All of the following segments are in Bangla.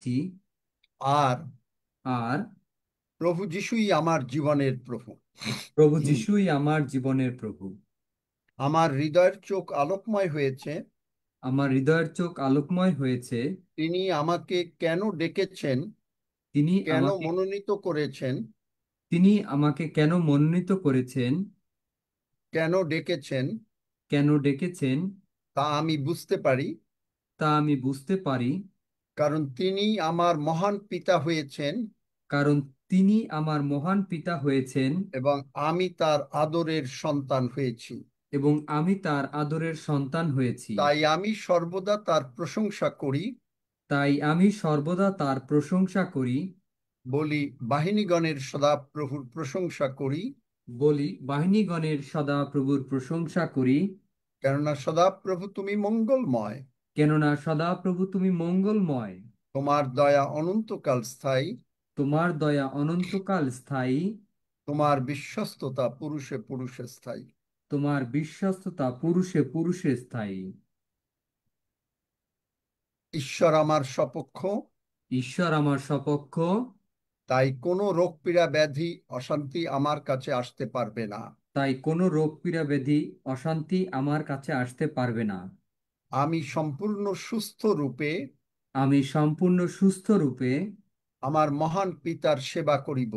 জি। আর আর প্রভু যিশুই আমার জীবনের প্রভু। প্রভু যিশুই আমার জীবনের প্রভু। আমার হৃদয়ের চোখ আলোকময় হয়েছে। আমার হৃদয়ের চোখ আলোকময় হয়েছে। তিনি আমাকে কেন ডেকেছেন, তিনি কেন আমাকে মনোনীত করেছেন, তিনি আমাকে কেন মনোনীত করেছেন, কেন ডেকেছেন, কেন ডেকেছেন, তা আমি বুঝতে পারি। তা আমি বুঝতে পারি। কারণ তিনি আমার মহান পিতা হয়েছেন কারণ তিনি আমার মহান পিতা হয়েছেন এবং আমি তার আদরের সন্তান হয়েছি। এবং আমি তার আদরের সন্তান হয়েছি। তাই আমি সর্বদা তার প্রশংসা করি। তাই আমি সর্বদা তার প্রশংসা করি। বলি, বাহিনীগণের সদা প্রভুর প্রশংসা করি। বলি, বাহিনীগণের সদা প্রভুর প্রশংসা করি। কেননা সদা প্রভু তুমি মঙ্গলময়। কেননা সদা প্রভু তুমি মঙ্গলময়। তোমার দয়া অনন্তকাল স্থায়ী। তোমার দয়া অনন্তকাল স্থায়ী। তোমার বিশ্বস্ততা পুরুষে পুরুষে স্থায়ী। তোমার বিশ্বস্ততা পুরুষে পুরুষে স্থায়ী। ঈশ্বর আমার সপক্ষ। ঈশ্বর আমার সপক্ষ। তাই কোনো রোগ পীড়া ব্যাধি অশান্তি আমার কাছে আসতে পারবে না। তাই কোনো রোগ পীড়া ব্যাধি অশান্তি আমার কাছে আসতে পারবে না। আমি সম্পূর্ণ সুস্থ রূপে আমি সম্পূর্ণ সুস্থ রূপে আমার মহান পিতার সেবা করিব।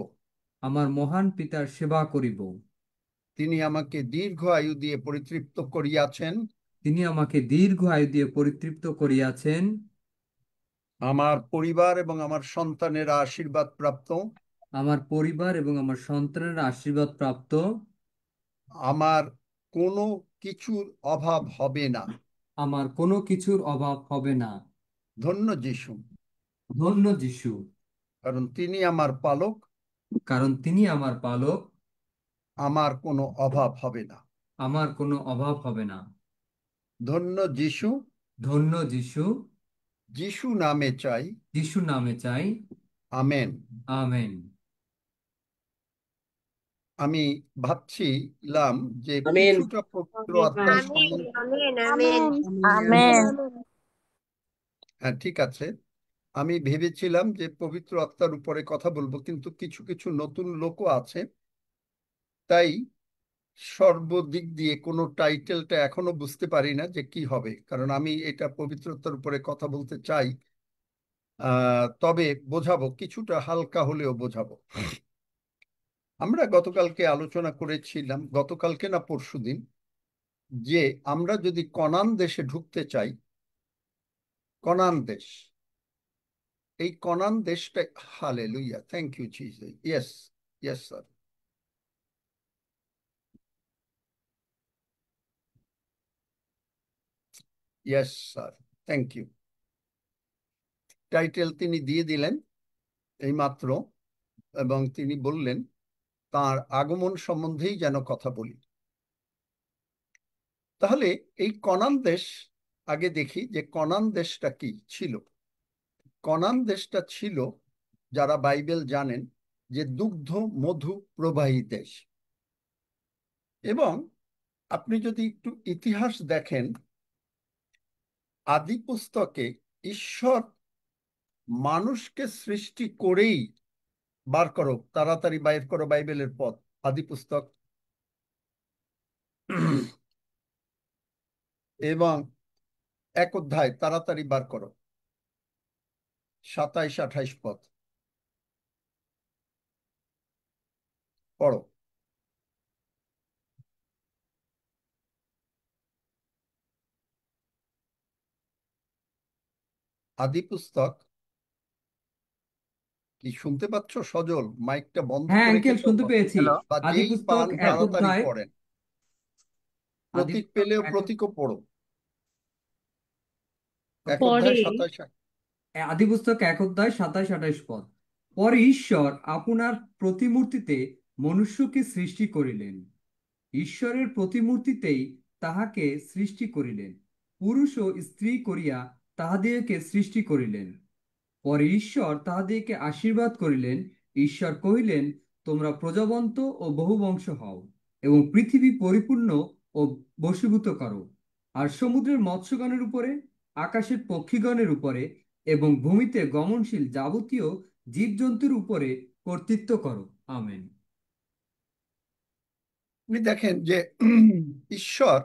আমার মহান পিতার সেবা করিব। তিনি আমাকে দীর্ঘ আয়ু দিয়ে পরিতৃপ্ত করিয়াছেন। তিনি আমাকে দীর্ঘ আয়ু দিয়ে পরিতৃপ্ত করিয়াছেন। আমার পরিবার এবং আমার সন্তানেরা আশীর্বাদ প্রাপ্ত। আমার পরিবার এবং আমার সন্তানের আশীর্বাদ প্রাপ্ত। আমার কোনো কিছুর অভাব হবে না। আমার কোনো কিছুর অভাব হবে না। ধন্য যিশু। ধন্য যিশু। কারণ তিনি আমার পালক। কারণ তিনি আমার পালক। আমার কোনো অভাব হবে না। আমার কোনো অভাব হবে না। ধন্য যিশু। ধন্য যিশু। যিশু নামে চাই। যিশু নামে চাই। আমেন। আমেন। আমি ভাবছিলাম যে আমিন। কিছুটা পবিত্র আত্মার আমিন সম্বন্ধে। আমিন আমিন আমেন। হ্যাঁ, ঠিক আছে। আমি ভেবেছিলাম যে পবিত্র আত্মার উপরে কথা বলবো, কিন্তু কিছু কিছু নতুন লোকও আছে। তাই সর্বদিক দিয়ে কোনো টাইটেলটা এখনো বুঝতে পারি না যে কি হবে, কারণ আমি এটা পবিত্রতার উপরে কথা বলতে চাই। তবে বোঝাবো, কিছুটা হালকা হলেও বোঝাবো। আমরা গতকালকে আলোচনা করেছিলাম, গতকালকে না পরশুদিন, যে আমরা যদি কনান দেশে ঢুকতে চাই, কনান দেশ, এই কনান দেশটা, hallelujah, thank you Jesus, yes, yes sir, yes sir, thank you. Title তিনি দিয়ে দিলেন এইমাত্র, এবং তিনি বললেন তার আগমন সম্বন্ধেই যেন কথা বলি। তাহলে এই কনান দেশ, আগে দেখি যে কনান দেশটা কি ছিল। কনান দেশটা ছিল, যারা বাইবেল জানেন, যে দুগ্ধ মধু প্রবাহী দেশ। এবং আপনি যদি একটু ইতিহাস দেখেন, আদি পুস্তকে ঈশ্বর মানুষকে সৃষ্টি করেই, বার করো তাড়াতাড়ি, বাইর করো বাইবেলের পথ, আদি পুস্তক এবং 1 অধ্যায়, তাড়াতাড়ি বার করো, 27-28 পদ পড়ো। আদি পুস্তক, কি শুনতে পাচ্ছ সজল? মাইকটা বন্ধ হ্যাঁ করে আঙ্কেল, কেউ শুনতে পেয়েছি। হ্যালো। বা আদি যেই পুস্তক পান এক তাড়াতাড়ি অধ্যায়। পড়েন। আদি প্রতীক পুস্তক পেলেও এক প্রতীকও পড়ো। এক পরে অধ্যায় 27। আদি পুস্তক 1 অধ্যায় 27-28 পদ। পরে ঈশ্বর আপনার প্রতিমূর্তিতে মনুষ্যকে সৃষ্টি করিলেন। ঈশ্বরের প্রতিমূর্তিতেই তাহাকে সৃষ্টি করিলেন, পুরুষ ও স্ত্রী করিয়া তাহাদিগকে সৃষ্টি করিলেন। পরে ঈশ্বর তাহাদিগকে আশীর্বাদ করিলেন। ঈশ্বর কহিলেন, তোমরা প্রজাবন্ত ও বহুবংশ হও এবং পৃথিবী পরিপূর্ণ ও বশীভূত করো, আর সমুদ্রের মৎস্যগণের উপরে, আকাশের পক্ষীগণের উপরে এবং ভূমিতে গমনশীল যাবতীয় জীবজন্তুর উপরে কর্তৃত্ব করো। আমেন। আপনি দেখেন যে ঈশ্বর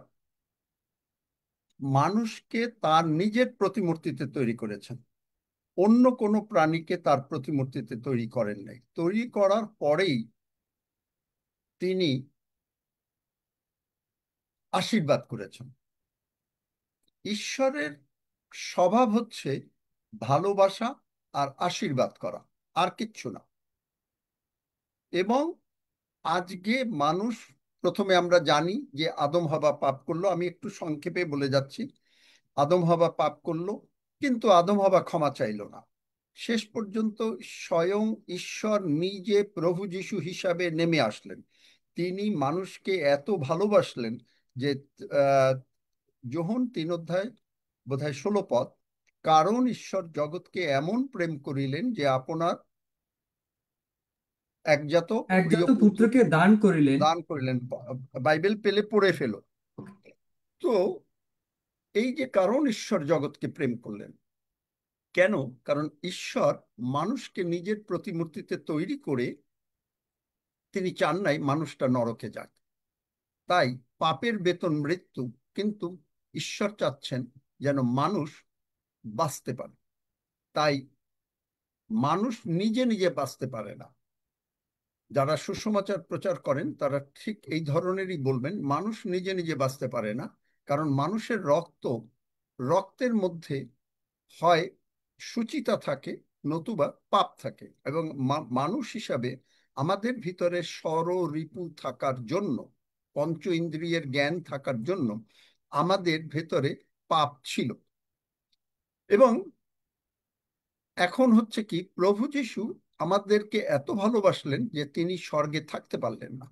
মানুষকে তার নিজের প্রতিমূর্তিতে তৈরি করেছেন, অন্য কোনো প্রাণীকে তার প্রতিমূর্তিতে তৈরি করেন নাই। তৈরি করার পরেই তিনি আশীর্বাদ করেছেন। ঈশ্বরের স্বভাব হচ্ছে ভালোবাসা আর আশীর্বাদ করা, আর কিচ্ছু না। এবং আজকে মানুষ, প্রথমে আমরা জানি যে আদম হাওয়া পাপ করলো, আমি একটু সংক্ষেপে বলে যাচ্ছি। আদম হাওয়া পাপ করলো, কিন্তু আদম হাওয়া ক্ষমা চাইলো না। শেষ পর্যন্ত স্বয়ং ঈশ্বর নিজে প্রভু যিশু হিসাবে নেমে আসলেন। তিনি মানুষকে এত ভালোবাসলেন যে আহ যোহন 3 অধ্যায় বোধহয় 16 পদ, কারণ ঈশ্বর জগৎকে এমন প্রেম করিলেন যে আপনার একজাত প্রিয় একজাত পুত্রকে পুত্রকে দান করিলেন। দান করিলেন। বাইবেল পেলে পড়ে ফেলো। তো এই যে কারণ ঈশ্বর জগৎকে প্রেম করলেন, কেন? কারণ ঈশ্বর মানুষকে নিজের প্রতিমূর্তিতে তৈরি করে তিনি চান নাই মানুষটা নরকে যাক। তাই পাপের বেতন মৃত্যু, কিন্তু ঈশ্বর চাচ্ছেন যেন মানুষ বাঁচতে পারে। তাই মানুষ নিজে নিজে বাঁচতে পারে না। যারা সুসমাচার প্রচার করেন তারা ঠিক এই ধরনেরই বলবেন, মানুষ নিজে নিজে বাঁচতে পারে না। কারণ মানুষের রক্তের মধ্যে হয় সুচিতা থাকে, নতুবা পাপ থাকে। এবং মানুষ হিসাবে আমাদের ভিতরে রিপু থাকার জন্য, পঞ্চ ইন্দ্রিয়ের জ্ঞান থাকার জন্য আমাদের ভেতরে পাপ ছিল। এবং এখন হচ্ছে কি, প্রভু যিশু আমাদেরকে এত ভালোবাসলেন যে তিনি স্বর্গে থাকতে পারলেন না।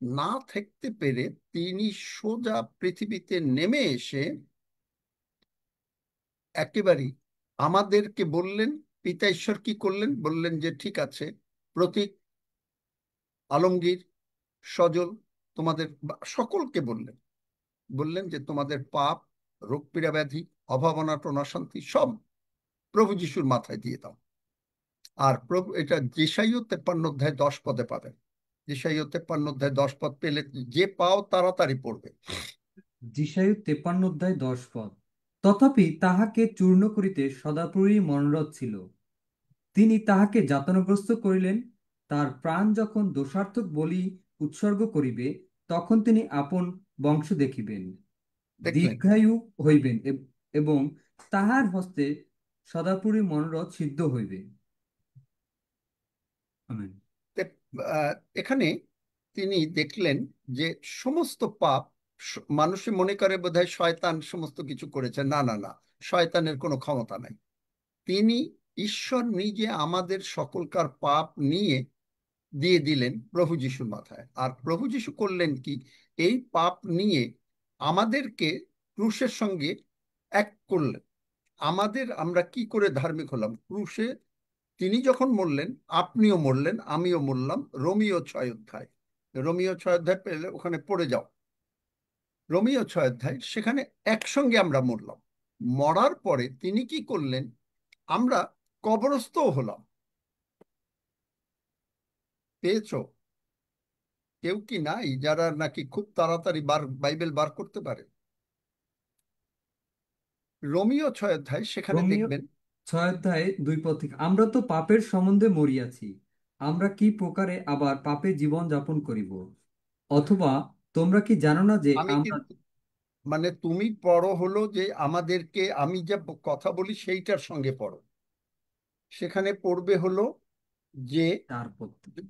না থাকতে পেরে তিনি সোজা পৃথিবীতে নেমে এসে একেবারেই আমাদেরকে বললেন, পিতা ঈশ্বর কি করলেন, বললেন যে ঠিক আছে, প্রতীক, আলমগীর, সজল, তোমাদের সকলকে বললেন, বললেন যে তোমাদের পাপ, রোগ পীড়া ব্যাধি, অভাব অনাটন অশান্তি সব প্রভু যিশুর মাথায় দিয়ে দাও। আর প্রভু, এটা যেসাইও 53 অধ্যায় 10 পদে পাবেন। যেসাইও 53 অধ্যায় 10 পদ পেলে যে পাও তাড়াতাড়ি পড়বে। যিশায়ু 53 অধ্যায় 10 পদ। তথাপি তাহাকে চূর্ণ করিতে সদাপ্রভুরই মনোরথ ছিল। তিনি তাহাকে যাতনাগ্রস্ত করিলেন। তার প্রাণ যখন দোষার্থক বলি উৎসর্গ করিবে, তখন তিনি আপন বংশ দেখিবেন, দেখলেন? দীর্ঘায়ু হইবেন, এবং তাহার হস্তে সদাপুরী মনোরথ সিদ্ধ হইবে। আমেন। তে- আহ, এখানে তিনি দেখলেন যে সমস্ত পাপ, মানুষে মনে করে বোধহয় শয়তান সমস্ত কিছু করেছে। না, না, না, শয়তানের কোনো ক্ষমতা নাই। তিনি, ঈশ্বর নিজে আমাদের সকলকার পাপ নিয়ে দিয়ে দিলেন প্রভু যিশুর মাথায়। আর প্রভু যিশু করলেন কি, এই পাপ নিয়ে আমাদেরকে ক্রুশের সঙ্গে এক করলেন। আমরা কি করে ধার্মিক হলাম? ক্রুশে তিনি যখন মরলেন, আপনিও মরলেন, আমিও মরলাম। রোমিও 6 অধ্যায়, রোমিও 6 অধ্যায় পেলে ওখানে পড়ে যাও। রোমিও 6 অধ্যায়, সেখানে একসঙ্গে আমরা মরলাম। মরার পরে তিনি কি করলেন? আমরা কবরস্থও হলাম। পেয়েছো? কেউ কি নাই যারা নাকি খুব তাড়াতাড়ি বাইবেল বার করতে পারে? রোমিও 6 অধ্যায়, সেখানে রোমিও দেখবেন। 6 অধ্যায় 2 পদ থেকে, আমরা তো পাপের সম্বন্ধে মরিয়াছি, আমরা কি প্রকারে আবার পাপে জীবন যাপন করিব? অথবা তোমরা কি জানো না যে আমি আমরা। কিন্তু, মানে তুমি পড়ো হলো যে আমাদেরকে, আমি যে কথা বলি সেইটার সঙ্গে পড়ো। সেখানে পড়বে হলো যে চার পদ থেকে।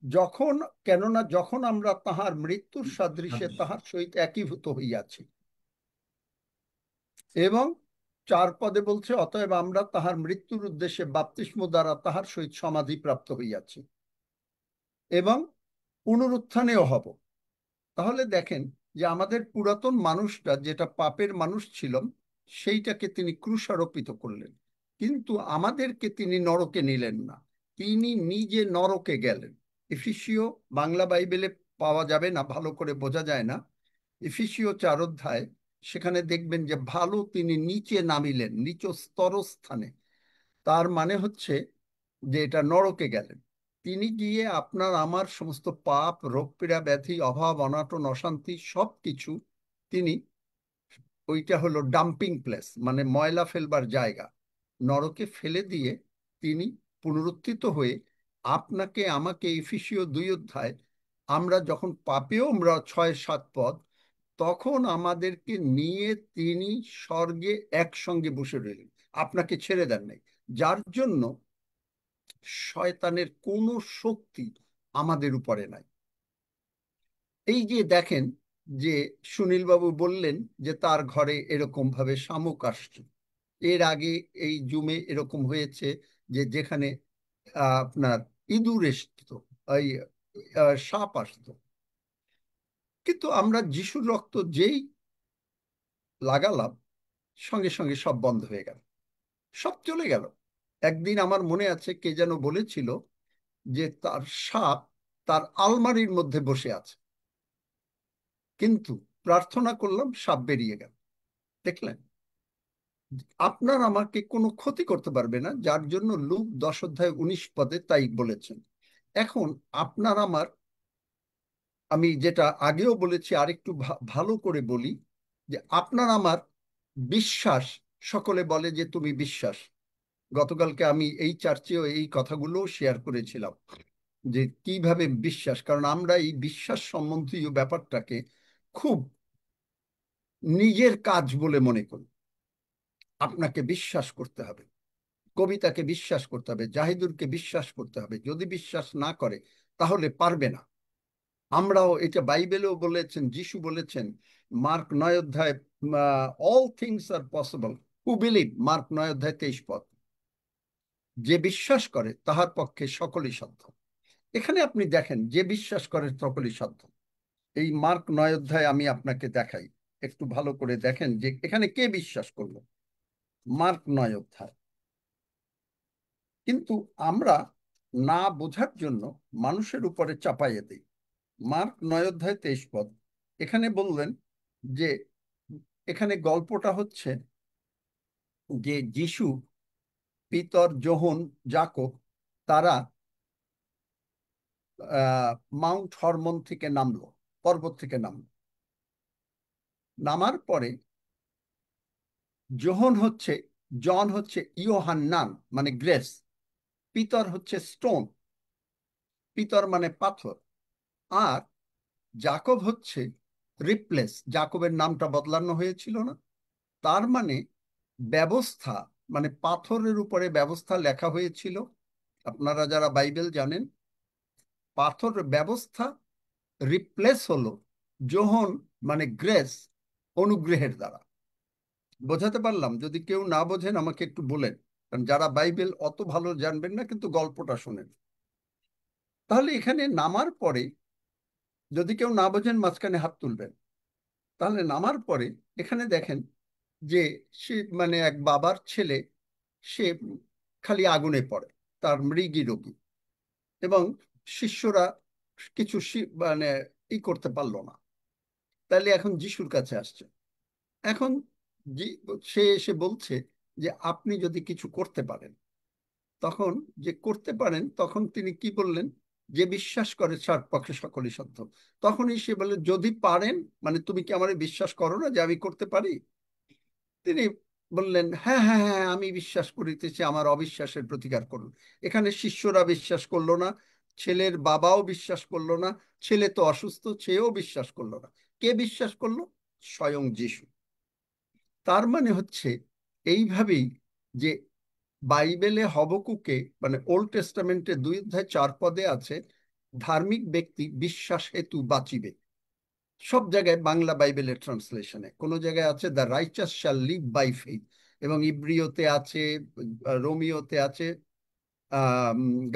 যখন, কেননা যখন আমরা তাহার মৃত্যুর সাদৃশ্যে সাদৃশ্য। তাহার সহিত একীভূত হইয়াছি। এবং 4 পদে বলছে, অতএব আমরা তাহার মৃত্যুর উদ্দেশ্যে বাপ্তিস্ম দ্বারা তাহার সহিত সমাধি প্রাপ্ত হইয়াছি এবং পুনরুত্থানেও হব। তাহলে দেখেন যে আমাদের পুরাতন মানুষটা, যেটা পাপের মানুষ ছিলাম, সেইটাকে তিনি ক্রুশারোপিত করলেন। কিন্তু আমাদেরকে তিনি নরকে নিলেন না, তিনি নিজে নরকে গেলেন। এফিসিও, বাংলা বাইবেলে পাওয়া যাবে না, ভালো করে বোঝা যায় না। এফিসিও 4 অধ্যায় সেখানে দেখবেন যে ভালো তিনি নিচে নামিলেন, নিচ স্তরস্থানে। তার মানে হচ্ছে যে এটা নরকে গেলেন। তিনি গিয়ে আপনার আমার সমস্ত পাপ, রোগ পীড়া, ব্যাধি, অভাব, অনাটন, অশান্তি সব কিছু তিনি, ওইটা হলো ডাম্পিং প্লেস, মানে ময়লা ফেলবার জায়গা, নরকে ফেলে দিয়ে তিনি পুনরুত্থিত হয়ে আপনাকে আমাকে, এফিসীয় 2 অধ্যায়, আমরা যখন পাপেও আমরা 6-7 পদ, তখন আমাদেরকে নিয়ে তিনি স্বর্গে একসঙ্গে বসে রইলেন, আপনাকে ছেড়ে দেন নাই। যার জন্য শয়তানের কোনো শক্তি আমাদের উপরে নাই। এই যে দেখেন যে সুনীল বাবু বললেন যে তার ঘরে এরকম ভাবে শামুক আসছে, এর আগে এই জুমে এরকম হয়েছে যে যেখানে আপনার ইঁদুর আসতো, এই সাপ আসতো। কিন্তু আমরা যিশুর রক্ত যেই লাগালাম, সঙ্গে সঙ্গে সব বন্ধ হয়ে গেল, সব চলে গেল। একদিন আমার মনে আছে কে যেন বলেছিল যে তার সাপ তার আলমারির মধ্যে বসে আছে, কিন্তু প্রার্থনা করলাম সাপ বেরিয়ে গেল। দেখলেন, আপনার আমাকে কোনো ক্ষতি করতে পারবে না, যার জন্য লূক 10 অধ্যায় 19 পদে তাই বলেছেন। এখন আপনার আমার, আমি যেটা আগেও বলেছি আরেকটু ভালো করে বলি, যে আপনার আমার বিশ্বাস, সকলে বলে যে তুমি বিশ্বাস। গতকালকে আমি এই চার্চেও এই কথাগুলো শেয়ার করেছিলাম যে কিভাবে বিশ্বাস, কারণ আমরা এই বিশ্বাস সম্বন্ধীয় ব্যাপারটাকে খুব নিজের কাজ বলে মনে করি। আপনাকে বিশ্বাস করতে হবে, কবিতাকে বিশ্বাস করতে হবে, জাহিদুরকে বিশ্বাস করতে হবে। যদি বিশ্বাস না করে তাহলে পারবে না। আমরাও এটা বাইবেলেও বলেছেন, যিশু বলেছেন মার্ক 9 অধ্যায়, all things are possible who believe, Mark 9 অধ্যায় 23 পদ, যে বিশ্বাস করে তাহার পক্ষে সকলই সাধ্য। এখানে আপনি দেখেন যে বিশ্বাস করে সকলই সাধ্য। এই মার্ক 9 অধ্যায় আমি আপনাকে দেখাই, একটু ভালো করে দেখেন যে এখানে কে বিশ্বাস করলো। মার্ক 9 অধ্যায়, কিন্তু আমরা না বোঝার জন্য মানুষের উপরে চাপাইয়ে দিই। মার্ক 9 অধ্যায় 23 পদ, এখানে বললেন যে এখানে গল্পটা হচ্ছে যে যিশু, পিতর, যোহন, যাকব, তারা মাউন্ট হরমন থেকে নামলো, পর্বত থেকে নামলো। নামার পরে যোহন হচ্ছে, জন হচ্ছে ইয়োহান্নান মানে গ্রেস, পিতর হচ্ছে স্টোন, পিতর মানে পাথর, আর জাকব হচ্ছে রিপ্লেস, জাকবের নামটা বদলানো হয়েছিল না, তার মানে ব্যবস্থা, মানে পাথরের উপরে ব্যবস্থা লেখা হয়েছিল। আপনারা যারা বাইবেল জানেন, পাথর ব্যবস্থা রিপ্লেস হলো যোহন মানে গ্রেস, অনুগ্রহের দ্বারা। বোঝাতে পারলাম? যদি কেউ না বোঝেন আমাকে একটু বলেন, কারণ যারা বাইবেল অত ভালো জানবেন না কিন্তু গল্পটা শোনেন। তাহলে এখানে নামার পরে, যদি কেউ না বোঝেন মাঝখানে হাত তুলবেন। তাহলে নামার পরে এখানে দেখেন যে সে মানে এক বাবার ছেলে, সে খালি আগুনে পড়ে, তার মৃগী রোগী, এবং শিষ্যরা কিছু মানে করতে পারলো না। তাহলে এখন যিশুর কাছে আসছে। এখন সে এসে বলছে যে আপনি যদি কিছু করতে পারেন, তখন যে করতে পারেন, তখন তিনি কি বললেন, যে বিশ্বাস করে তার পক্ষে সকলই সাধ্য। তখনই সে বলে যদি পারেন, মানে তুমি কি আমারে বিশ্বাস করো না যে আমি করতে পারি? তিনি বললেন হ্যাঁ হ্যাঁ হ্যাঁ, আমি বিশ্বাস করিতেছি, আমার অবিশ্বাসের প্রতিকার করুন। এখানে শিষ্যরা বিশ্বাস করলো না, ছেলের বাবাও বিশ্বাস করলো না, ছেলে তো অসুস্থ, সেও বিশ্বাস করলো না। কে বিশ্বাস করলো? স্বয়ং যিশু। তার মানে হচ্ছে এইভাবেই যে বাইবেলে হবকুকে, মানে ওল্ড টেস্টামেন্টে 2 অধ্যায় 4 পদে আছে ধার্মিক ব্যক্তি বিশ্বাস হেতু বাঁচিবে। সব জায়গায় বাংলা বাইবেলের ট্রান্সলেশনে কোন জায়গায় আছে the righteous shall live by faith, এবং ইব্রিয়তে আছে, রোমিওতে আছে,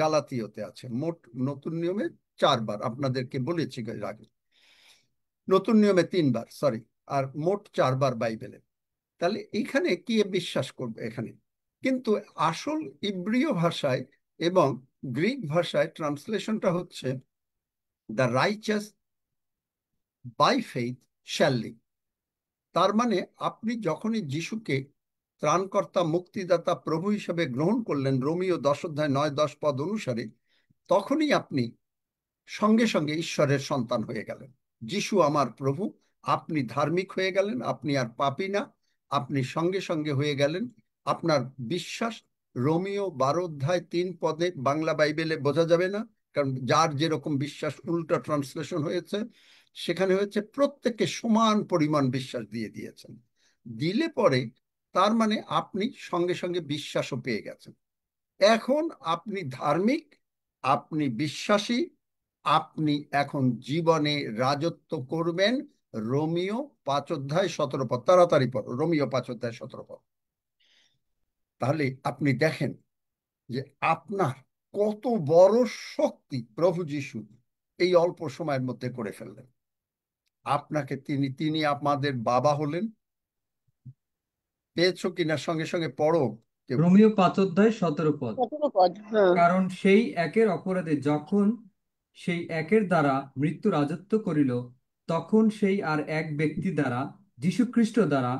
গালাতীয়তে আছে। মোট নতুন নিয়মে 4 বার, আপনাদেরকে বলেছি এর আগে, নতুন নিয়মে 3 বার, সরি, আর মোট 4 বার বাইবেলে। তাহলে এখানে কি বিশ্বাস করবে এখানে? কিন্তু আসল ইব্রিয় ভাষায় এবং গ্রিক ভাষায় ট্রান্সলেশনটা হচ্ছে the righteous by faith shall live. তার মানে আপনি যখনই যিশুকে ত্রাণকর্তা, মুক্তিদাতা, প্রভু হিসেবে গ্রহণ করলেন রোমীয় 10 অধ্যায় 9-10 পদ অনুসারে, তখনই আপনি সঙ্গে সঙ্গে ঈশ্বরের সন্তান হয়ে গেলেন। যিশু আমার প্রভু, আপনি ধার্মিক হয়ে গেলেন, আপনি আর পাপী না, আপনি সঙ্গে সঙ্গে হয়ে গেলেন। আপনার বিশ্বাস রোমিও 12 অধ্যায় 3 পদে বাংলা বাইবেলে বোঝা যাবে না, কারণ যার যেরকম বিশ্বাস উল্টা ট্রান্সলেশন হয়েছে, সেখানে হয়েছে প্রত্যেককে সমান পরিমাণ বিশ্বাস দিয়ে দিয়েছেন। দিলে পরে তার মানে আপনি সঙ্গে সঙ্গে বিশ্বাসও পেয়ে গেছেন। এখন আপনি ধার্মিক, আপনি বিশ্বাসী, আপনি এখন জীবনে রাজত্ব করবেন। রোমিও 5 অধ্যায় 17 পদ, তাড়াতাড়ি পড়ো, রোমিও 5 অধ্যায় 17 পদ। তাহলে আপনি দেখেন যে আপনার কত বড় শক্তি প্রভু যিশু এই অল্প সময়ের মধ্যে করে ফেললেন। আপনাকে তিনি তিনি আমাদের বাবা হলেন। পেয়েছো কিনা সঙ্গে সঙ্গে পড়ো কেউ। রোমিও 5 অধ্যায় 17 পদ। 17 পদ, হ্যাঁ। কারণ সেই একের অপরাধে যখন সেই একের দ্বারা মৃত্যু রাজত্ব করিল, তখন সেই আর এক ব্যক্তি দ্বারা, যীশুখ্রিস্ট দ্বারা,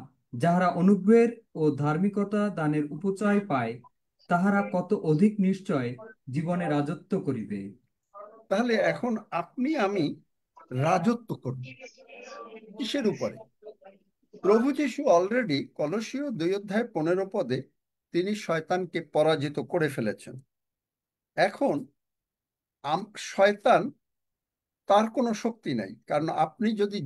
যাহারা অনুগ্রহের ও ধার্মিকতা দানের উপচয় পায়, তাহারা কত অধিক নিশ্চয় জীবনে রাজত্ব করিবে। তাহলে এখন আপনি আমি রাজত্ব করব কিসের উপরে? প্রভু যিশু অলরেডি কলসীয় 2 অধ্যায় 15 পদে তিনি শয়তানকে পরাজিত করে ফেলেছেন। এখন শয়তান, তার কোনো শক্তি নাই, কারণ আপনি যদি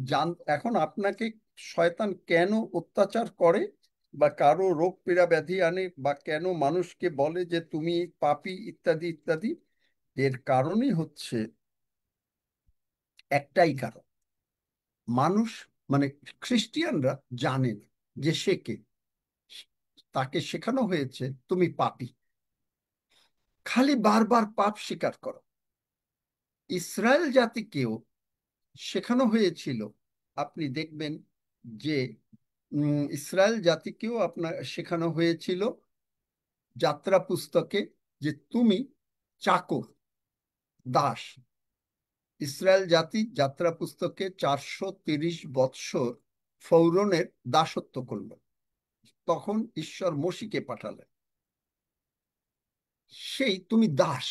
এখন আপনাকে শয়তান কেন অত্যাচার করে বা কারো রোগ পীড়া ব্যাধি আনে বা কেন মানুষকে বলে যে তুমি পাপী ইত্যাদি ইত্যাদি, এর কারণই হচ্ছে একটাই কারণ, মানুষ মানে খ্রিস্টিয়ানরা জানেন যে সে কে। তাকে শেখানো হয়েছে তুমি পাপী, খালি বারবার পাপ স্বীকার করো। ইসরায়েল জাতিকেও শেখানো হয়েছিল, আপনি দেখবেন যে ইসরায়েল জাতিকেও আপনার শেখানো হয়েছিল যাত্রা পুস্তকে যে তুমি চাকর, দাস। ইসরায়েল জাতি যাত্রা পুস্তকে 430 বৎসর ফৌরনের দাসত্ব করল। তখন ঈশ্বর মসিকে পাঠালেন, সেই তুমি দাস।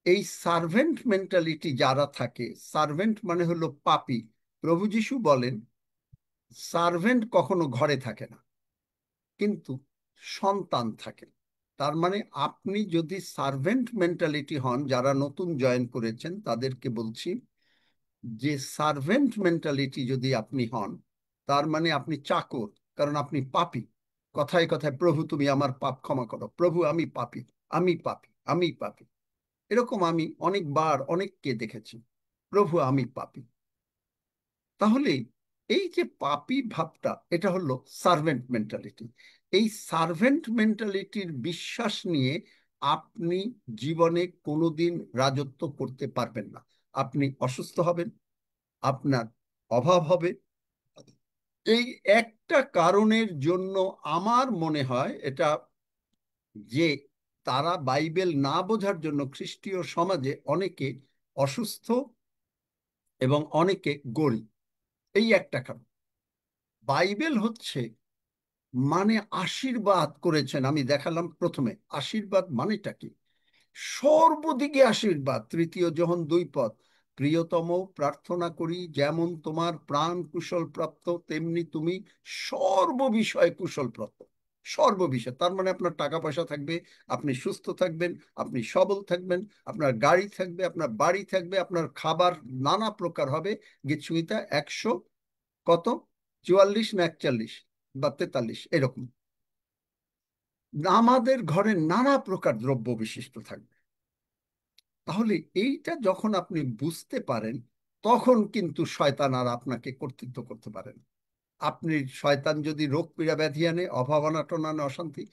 এই সার্ভেন্ট মেন্টালিটি যারা থাকে, সার্ভেন্ট মানে হলো পাপী। প্রভু যিশু বলেন সার্ভেন্ট কখনো ঘরে থাকে না, কিন্তু সন্তান থাকে। তার মানে আপনি যদি সার্ভেন্ট মেন্টালিটি হন, যারা নতুন জয়েন করেছেন তাদেরকে বলছি যে সার্ভেন্ট মেন্টালিটি যদি আপনি হন, তার মানে আপনি চাকর, কারণ আপনি পাপী। কথায় কথায় প্রভু তুমি আমার পাপ ক্ষমা করো, প্রভু আমি পাপী, আমি পাপী, আমি পাপী। এরকম আমি অনেকবার অনেককে দেখেছি, প্রভু আমি পাপী। তাহলে এই যে পাপী ভাবটা, এটা হলো সার্ভেন্ট মেন্টালিটি। এই সার্ভেন্ট মেন্টালিটির বিশ্বাস নিয়ে আপনি জীবনে কোনোদিন রাজত্ব করতে পারবেন না। আপনি অসুস্থ হবেন, আপনার অভাব হবে। এই একটা কারণের জন্য আমার মনে হয় এটা, যে তারা বাইবেল না বোঝার জন্য খ্রিস্টীয় সমাজে অনেকে অসুস্থ এবং অনেকে গরিব। এই একটা কারণ। বাইবেল হচ্ছে মানে আশীর্বাদ করেছেন, আমি দেখালাম প্রথমে আশীর্বাদ মানেটা কি। সর্বদিকে আশীর্বাদ। 3 যোহন 2 পদ, প্রিয়তম প্রার্থনা করি যেমন তোমার প্রাণ কুশল প্রাপ্ত, তেমনি তুমি সর্ববিষয়ে কুশল প্রাপ্ত। সর্ববিষয় তার মানে আপনার টাকা পয়সা থাকবে, আপনি সুস্থ থাকবেন, আপনি সবল থাকবেন, আপনার গাড়ি থাকবে, আপনার বাড়ি থাকবে, আপনার খাবার নানা প্রকার হবে। গীতসংহিতা 100 কত 44 না 41 বা 43 এরকম, আমাদের ঘরে নানা প্রকার দ্রব্য বিশিষ্ট থাকবে। তাহলে এইটা যখন আপনি বুঝতে পারেন, তখন কিন্তু শয়তান আর আপনাকে কর্তৃত্ব করতে পারেন। আপনি শয়তান যদি রোগ পীড়া ব্যাধি আনে, অভাব অনাটন আনে, অশান্তি,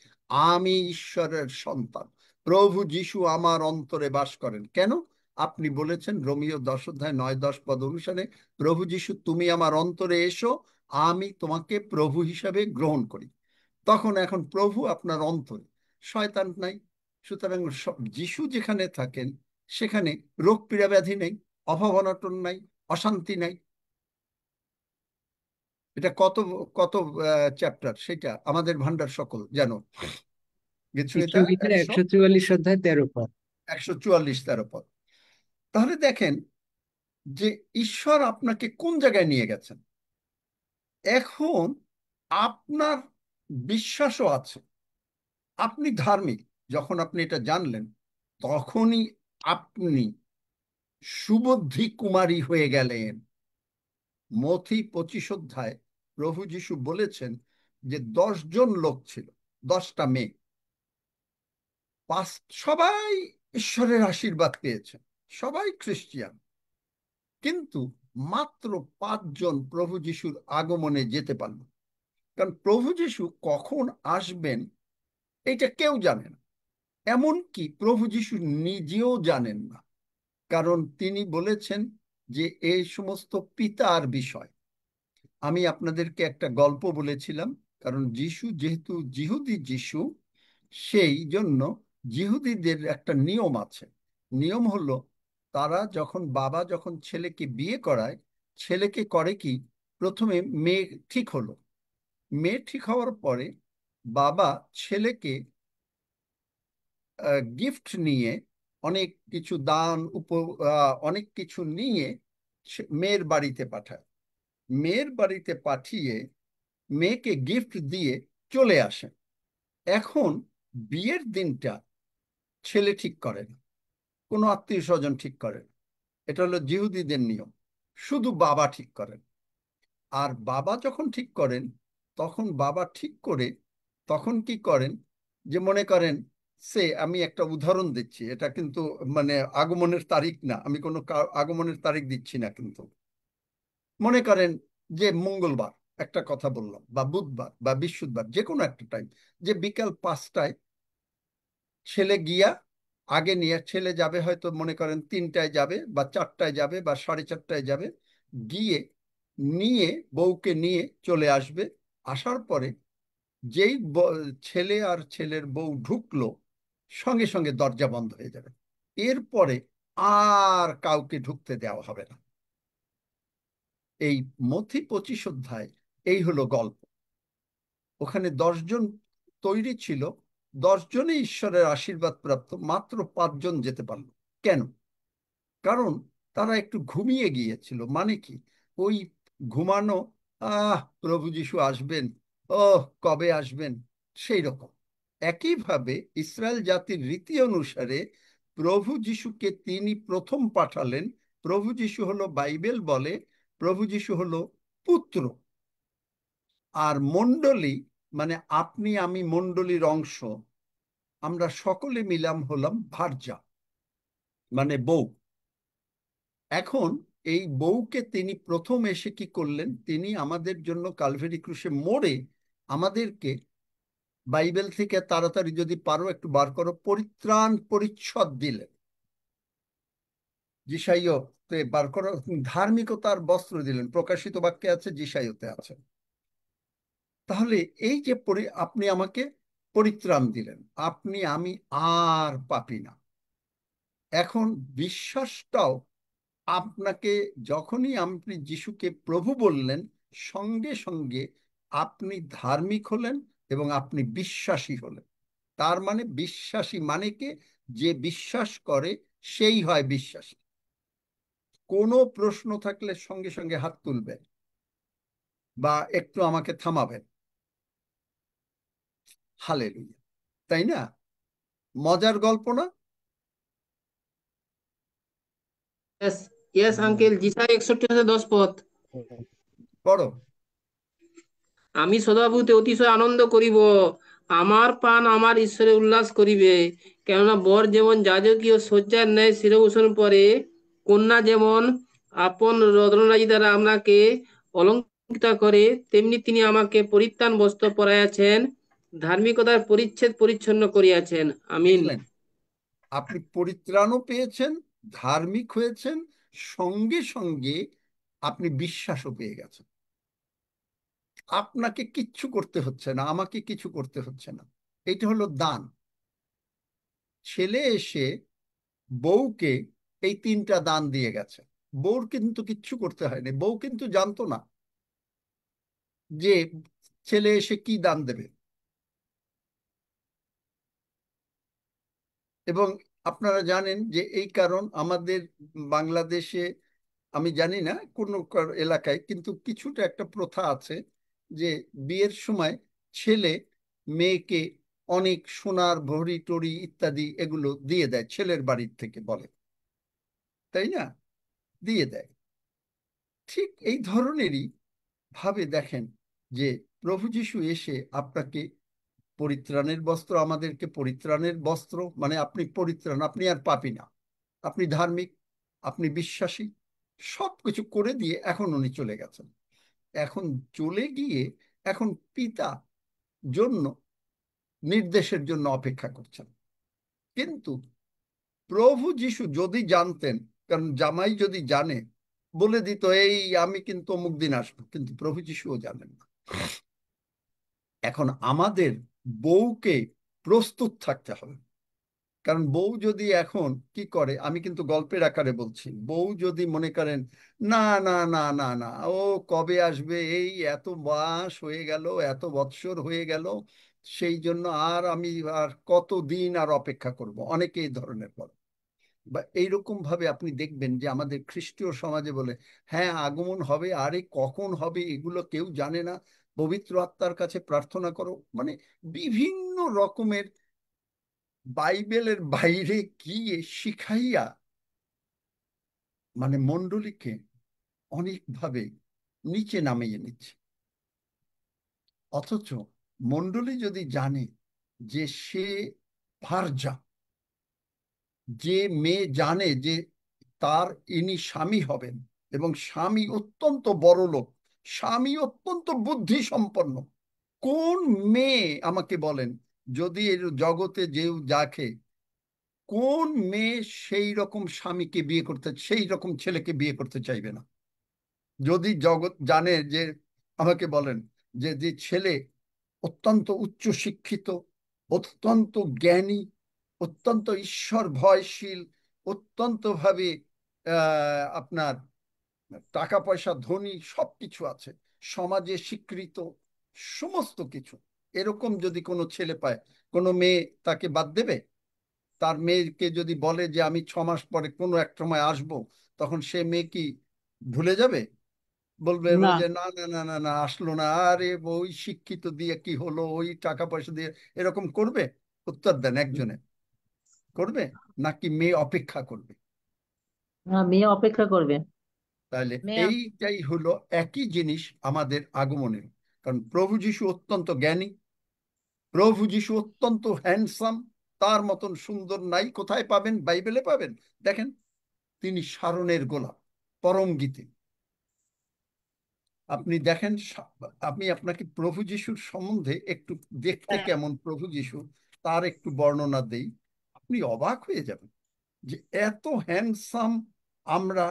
আমি ঈশ্বরের সন্তান, প্রভু যিশু আমার অন্তরে বাস করেন। কেন? আপনি বলেছেন রোমিও 10 অধ্যায় 9-10 পদ অনুসারে, প্রভু যিশু তুমি আমার অন্তরে এসো, আমি তোমাকে প্রভু হিসাবে গ্রহণ করি। তখন এখন প্রভু আপনার অন্তরে, শয়তান নাই। সুতরাং যিশু যেখানে থাকেন সেখানে রোগ পীড়া ব্যাধি নেই, অভাব অনটন নাই, অশান্তি নাই। এটা কত কত চ্যাপ্টার সেটা আমাদের ভান্ডার সকল জানো? গীতসংহিতা কৃষ্ণগীতার 144 অধ্যায় 13 পদ। 144 13 পদ। তাহলে দেখেন যে ঈশ্বর আপনাকে কোন জায়গায় নিয়ে গেছেন। এখন আপনার বিশ্বাসও আছে, আপনি ধার্মিক। যখন আপনি এটা জানলেন, তখনই আপনি সুবুদ্ধি কুমারী হয়ে গেলেন। মথি 25 অধ্যায় প্রভু যিশু বলেছেন যে 10 জন লোক ছিল, 10টা মেয়ে, পাঁচ, সবাই ঈশ্বরের আশীর্বাদ পেয়েছেন, সবাই খ্রিস্টিয়ান, কিন্তু মাত্র 5 জন প্রভু যিশুর আগমনে যেতে পারল। কারণ প্রভু যিশু কখন আসবেন এটা কেউ জানে না, এমনকি প্রভু যিশু নিজেও জানেন না। কারণ তিনি বলেছেন যে এই সমস্ত পিতার বিষয়। আমি আপনাদেরকে একটা গল্প বলেছিলাম, কারণ যিশু যেহেতু যিহুদি যিশু, সেই জন্য যিহুদিদের একটা নিয়ম আছে। নিয়ম হলো, তারা যখন বাবা যখন ছেলেকে বিয়ে করায়, ছেলেকে করে কি, প্রথমে মেয়ে ঠিক হলো, মেয়ে ঠিক হওয়ার পরে বাবা ছেলেকে গিফট নিয়ে, অনেক কিছু দান অনেক কিছু নিয়ে মেয়ের বাড়িতে পাঠায়। মেয়ের বাড়িতে পাঠিয়ে মেয়েকে গিফট দিয়ে চলে আসে। এখন বিয়ের দিনটা ছেলে ঠিক করে না, কোনো আত্মীয় স্বজন ঠিক করে না, এটা হলো জিহুদিদের নিয়ম। শুধু বাবা ঠিক করেন। আর বাবা যখন ঠিক করেন, তখন বাবা ঠিক করে তখন কি করেন, যে মনে করেন, আমি একটা উদাহরণ দিচ্ছি, এটা কিন্তু মানে আগমনের তারিখ না, আমি কোনো আগমনের তারিখ দিচ্ছি না, কিন্তু মনে করেন যে মঙ্গলবার, একটা কথা বললাম, বা বুধবার বা বৃহস্পতিবার, যে কোনো একটা টাইম, যে বিকাল 5টায় ছেলে গিয়া, আগে নিয়ে ছেলে যাবে, হয়তো মনে করেন 3টায় যাবে বা 4টায় যাবে বা 4:30টায় যাবে, গিয়ে নিয়ে বউকে নিয়ে চলে আসবে। আসার পরে যেই ছেলে আর ছেলের বউ ঢুকলো, সঙ্গে সঙ্গে দরজা বন্ধ হয়ে যাবে। এরপরে আর কাউকে ঢুকতে দেওয়া হবে না। এই মথি 25 অধ্যায় এই হলো গল্প। ওখানে 10 জন তৈরি ছিল, 10 জনই ঈশ্বরের আশীর্বাদ প্রাপ্ত, মাত্র 5 জন যেতে পারলো। কেন? কারণ তারা একটু ঘুমিয়ে গিয়েছিল। মানে কি, ওই ঘুমানো, প্রভু যিশু আসবেন, ও কবে আসবেন, সেই রকম। একইভাবে ইসরায়েল জাতির রীতি অনুসারে প্রভু যিশুকে তিনি প্রথম পাঠালেন। প্রভু যিশু হলো, বাইবেল বলে প্রভু যিশু হলো পুত্র, আর মণ্ডলী মানে আপনি আমি মণ্ডলীর অংশ, আমরা সকলে মিলাম হলাম ভার্যা, মানে বউ। এখন এই বউকে তিনি প্রথম এসে কি করলেন, তিনি আমাদের জন্য কালভারি ক্রুশে মরে আমাদেরকে, বাইবেল থেকে তাড়াতাড়ি যদি পারো একটু বার করো, পরিত্রাণ পরিচ্ছদ দিলেন। যিশাইয়তে বার করো, ধার্মিকতার বস্ত্র দিলেন, প্রকাশিত বাক্যে আছে, যিশাইয়তে আছে। তাহলে এই যে আপনি আমাকে পরিত্রাণ দিলেন, আপনি আমি আর পাপি না। এখন বিশ্বাসটাও আপনাকে, যখনই আপনি যিশুকে প্রভু বললেন, সঙ্গে সঙ্গে আপনি ধার্মিক হলেন এবং আপনি বিশ্বাসী হলেন। তার মানে বিশ্বাসী মানে কি, যে বিশ্বাস করে সেই হয় বিশ্বাসী। কোনো প্রশ্ন থাকলে সঙ্গে সঙ্গে হাত তুলবেন বা একটু আমাকে থামাবেন। হালেলুয়া, তাই না? মজার গল্প না? यस यस আঙ্কেল, জিসাই 61:10 পদ। পড়ো। আমি সদাপ্রভুতে অতিশয় আনন্দ করিব, আমার প্রাণ আমার ঈশ্বরে উল্লাস করিবে। কেননা বর যেমন যাজকীয় সজ্জার ন্যায় শিরভূষণ পরে, কন্যা যেমন আপন রত্নরাজি দ্বারা আপনাকে অলঙ্কৃত করে, তেমনি তিনি আমাকে পরিত্রাণ বস্ত্র পরাইয়াছেন, ধার্মিকতার পরিচ্ছেদ পরিচ্ছন্ন করিয়াছেন। আমিন। দেখলেন, আপনি পরিত্রাণও পেয়েছেন, ধার্মিক হয়েছেন, সঙ্গে সঙ্গে আপনি বিশ্বাসও পেয়ে গেছেন। আপনাকে কিচ্ছু করতে হচ্ছে না, আমাকে কিছু করতে হচ্ছে না। এটা হলো দান। ছেলে এসে বউকে এই 3টা দান দিয়ে গেছে। বউর কিন্তু কিচ্ছু করতে হয়নি, বউ কিন্তু জানতো না। যে ছেলে এসে কি দান দেবে। এবং আপনারা জানেন যে এই কারণ আমাদের বাংলাদেশে, আমি জানি না কোন এলাকায়, কিন্তু কিছুটা একটা প্রথা আছে যে বিয়ের সময় ছেলে মেয়েকে অনেক সোনার ভরি টরি ইত্যাদি এগুলো দিয়ে দেয়, ছেলের বাড়ির থেকে বলে, তাই না, দিয়ে দেয়। ঠিক এই ধরনেরই ভাবে দেখেন যে প্রভু যিশু এসে আপনাকে পরিত্রাণের বস্ত্র, আমাদেরকে পরিত্রাণের বস্ত্র, মানে আপনি পরিত্রাণ, আপনি আর পাপী না, আপনি ধার্মিক, আপনি বিশ্বাসী, সবকিছু করে দিয়ে এখন উনি চলে গেছেন। এখন চলে গিয়ে এখন পিতা জন্য নির্দেশের জন্য অপেক্ষা করছেন। কিন্তু প্রভু যিশু যদি জানতেন, কারণ জামাই যদি জানে বলে দিত এই আমি কিন্তু অমুক দিন আসবো, কিন্তু প্রভু যিশুও জানেন না। এখন আমাদের বউকে প্রস্তুত থাকতে হবে। কারণ বউ যদি এখন কি করে, আমি কিন্তু গল্পের আকারে বলছি, বউ যদি মনে করেন না না না না না ও কবে আসবে, এই এত মাস হয়ে গেল, এত বৎসর হয়ে গেল, সেই জন্য আর আমি আর কতদিন আর অপেক্ষা করব, অনেকে এই ধরনের বলে। বা এইরকম ভাবে আপনি দেখবেন যে আমাদের খ্রিস্টীয় সমাজে বলে হ্যাঁ আগমন হবে, আরে কখন হবে এগুলো কেউ জানে না, পবিত্র আত্মার কাছে প্রার্থনা করো, মানে বিভিন্ন রকমের বাইবেলের বাইরে গিয়ে শিখাইয়া মানে মণ্ডলীকে অনেকভাবে নিচে নামিয়ে নিচ্ছে। অথচ মণ্ডলী যদি জানে যে সে ভার্যা, যে মেয়ে জানে যে তার ইনি স্বামী হবেন, এবং স্বামী অত্যন্ত বড়লোক, স্বামী অত্যন্ত বুদ্ধি সম্পন্ন, কোন মেয়ে আমাকে বলেন, যদি এর জগতে যে যাকে, কোন মেয়ে সেই রকম স্বামীকে বিয়ে করতে, সেই রকম ছেলেকে বিয়ে করতে চাইবে না? যদি জগৎ জানে যে, আমাকে বলেন যে যে ছেলে অত্যন্ত উচ্চ শিক্ষিত, অত্যন্ত জ্ঞানী, অত্যন্ত ঈশ্বর ভয়শীল, অত্যন্ত ভাবে আপনার টাকা পয়সা ধনী, সবকিছু আছে, সমাজে স্বীকৃত, সমস্ত কিছু, এরকম যদি কোনো ছেলে পায়, কোনো মেয়ে তাকে বাদ দেবে? তার মেয়েকে যদি বলে যে আমি 6 মাস পরে কোনো এক সময় আসবো, তখন সে মেয়ে কি ভুলে যাবে? বলবে না। যে না না না না না আসলো না, আরে ওই শিক্ষিত দিয়ে কি হলো, ওই টাকা পয়সা দিয়ে, এরকম করবে? উত্তর দেন একজনে, করবে নাকি মেয়ে অপেক্ষা করবে? না, মেয়ে অপেক্ষা করবে। তাহলে মেয়ে। এইটাই হলো একই জিনিস আমাদের আগমনের। কারণ প্রভু যিশু অত্যন্ত জ্ঞানী, প্রভু যিশু অত্যন্ত হ্যান্ডসাম, তার মতন সুন্দর নাই, কোথায় পাবেন? বাইবেলে পাবেন। দেখেন, তিনি শারোনের গোলাপ, পরম গীতে আপনি দেখেন। আমি আপনাকে প্রভু যিশুর সম্বন্ধে একটু, দেখতে কেমন প্রভু যিশু তার একটু বর্ণনা দেই, আপনি অবাক হয়ে যাবেন যে এত হ্যান্ডসাম আমরা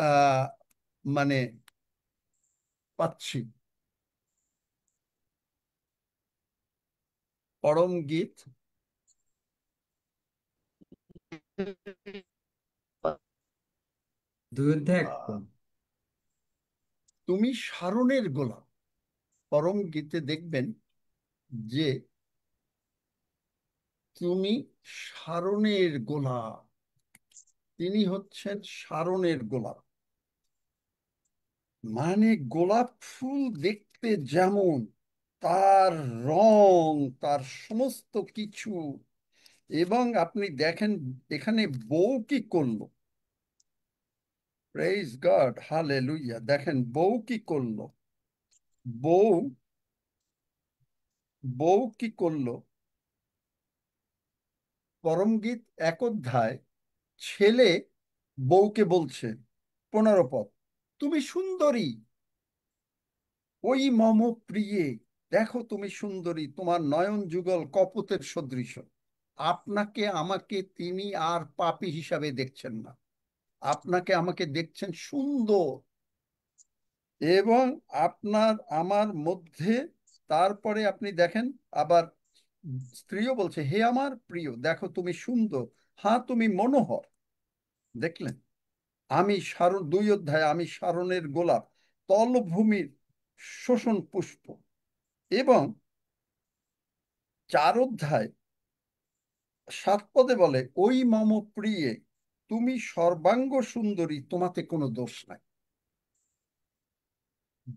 আহ মানে পাচ্ছি। পরম গীত, দুই অধ্যায় এক আহ, পদ। তুমি শারোনের গোলাপ, পরম গীতে দেখবেন যে তুমি শারোনের গোলাপ, তিনি হচ্ছেন শারোনের গোলাপ। মানে গোলাপ ফুল দেখতে যেমন, তার রং, তার সমস্ত কিছু। এবং আপনি দেখেন এখানে বউ কি করলো, প্রেইজ গড, হালেলুইয়া, দেখেন বউ কি করলো। বউ, বউ কি করলো, পরমগীত 1 অধ্যায়, ছেলে বউকে বলছে, 15 পদ, তুমি সুন্দরী, ওই মম প্রিয়ে, দেখো তুমি সুন্দরী, তোমার নয়ন যুগল কপোতের সদৃশ। আপনাকে আমাকে তিনি আর পাপী হিসাবে দেখছেন না, আপনাকে আমাকে দেখছেন সুন্দর। এবং আপনার আমার মধ্যে, তারপরে আপনি দেখেন আবার স্ত্রীও বলছে, হে আমার প্রিয়, দেখো তুমি সুন্দর, হ্যাঁ তুমি মনোহর। দেখলেন, আমি শারণ, 2 অধ্যায়, আমি শারণের গোলাপ, তলভূমির শোষণ পুষ্প। এবং 4 অধ্যায় 7 পদে বলে, ওই মম প্রিয়ে তুমি সর্বাঙ্গ সুন্দরী, তোমাতে কোনো দোষ নাই।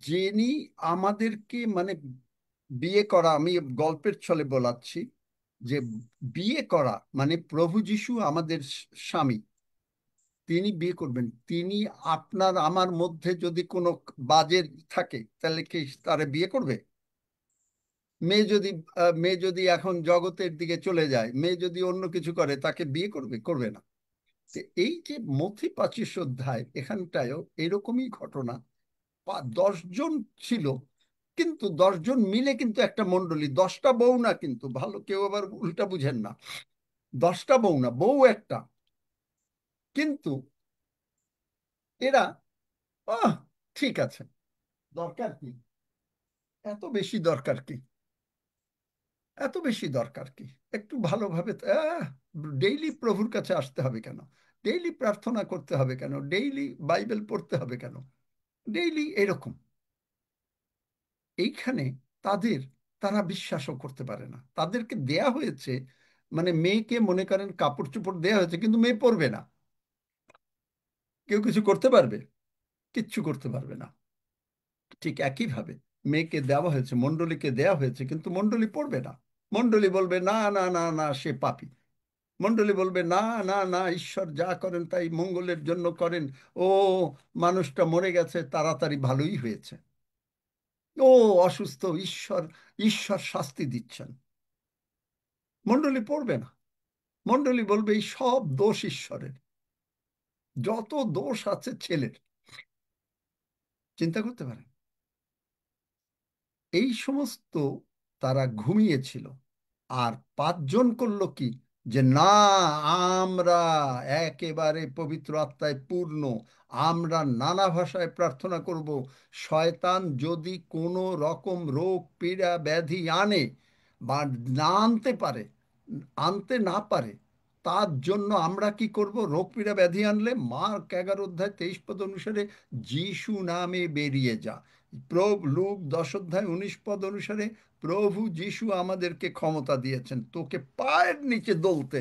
যিনি আমাদেরকে মানে বিয়ে করা, আমি গল্পের ছলে বলাচ্ছি যে বিয়ে করা মানে প্রভু যিশু আমাদের স্বামী, তিনি বিয়ে করবেন। তিনি আপনার আমার মধ্যে যদি কোনো বাজে থাকে তাহলে কি তারে বিয়ে করবে? মেয়ে যদি এখন জগতের দিকে চলে যায়, মেয়ে যদি অন্য কিছু করে, তাকে বিয়ে করবে? করবে না। তো এই যে মথি 25 অধ্যায়, এখানটায়ও এরকমই ঘটনা। 10 জন ছিল, কিন্তু 10 জন মিলে কিন্তু একটা মণ্ডলী, 10টা বউ না, কিন্তু ভালো কেউ আবার উল্টা বুঝেন না, 10টা বউ না, বউ একটা, কিন্তু এরা আহ ঠিক আছে, দরকার কি, এত বেশি দরকার কি, এত বেশি দরকার কি, একটু ভালোভাবে ডেইলি প্রভুর কাছে আসতে হবে কেন, ডেইলি প্রার্থনা করতে হবে কেন, ডেইলি বাইবেল পড়তে হবে কেন, ডেইলি এরকম। এইখানে তাদের, তারা বিশ্বাসও করতে পারে না। তাদেরকে দেয়া হয়েছে, মানে মেয়েকে মনে করেন কাপড় চোপড় দেয়া হয়েছে, কিন্তু মেয়ে পরবে না। কেউ কিছু করতে পারবে? কিচ্ছু করতে পারবে না। ঠিক একইভাবে মেয়েকে দেওয়া হয়েছে, মণ্ডলীকে দেওয়া হয়েছে, কিন্তু মণ্ডলী পড়বে না। মণ্ডলী বলবে না না না না, সে পাপী। মণ্ডলী বলবে না না না, ঈশ্বর যা করেন তাই মঙ্গলের জন্য করেন। ও, মানুষটা মরে গেছে, তাড়াতাড়ি ভালোই হয়েছে। ও অসুস্থ, ঈশ্বর, ঈশ্বর শাস্তি দিচ্ছেন। মণ্ডলী পড়বে না। মণ্ডলী বলবে এই সব দোষ ঈশ্বরের, যত দোষ আছে ছেলের। চিন্তা করতে পারেন, এই সমস্ত তারা ঘুমিয়েছিল। আর 5 জন করলো কি, যে না, আমরা একেবারে পবিত্র আত্মায় পূর্ণ, আমরা নানা ভাষায় প্রার্থনা করব। শয়তান যদি কোনো রকম রোগ পীড়া ব্যাধি আনে বা না আনতে পারে, আনতে না পারে, তার জন্য আমরা কি করব? রোগ পীড়া ব্যাধি আনলে মার্ক 11 অধ্যায় 23 পদ অনুসারে যিশু নামে বেরিয়ে যা। লুক 10 অধ্যায় 19 পদ অনুসারে প্রভু যিশু আমাদেরকে ক্ষমতা দিয়েছেন তোকে পায়ের নিচে দলতে।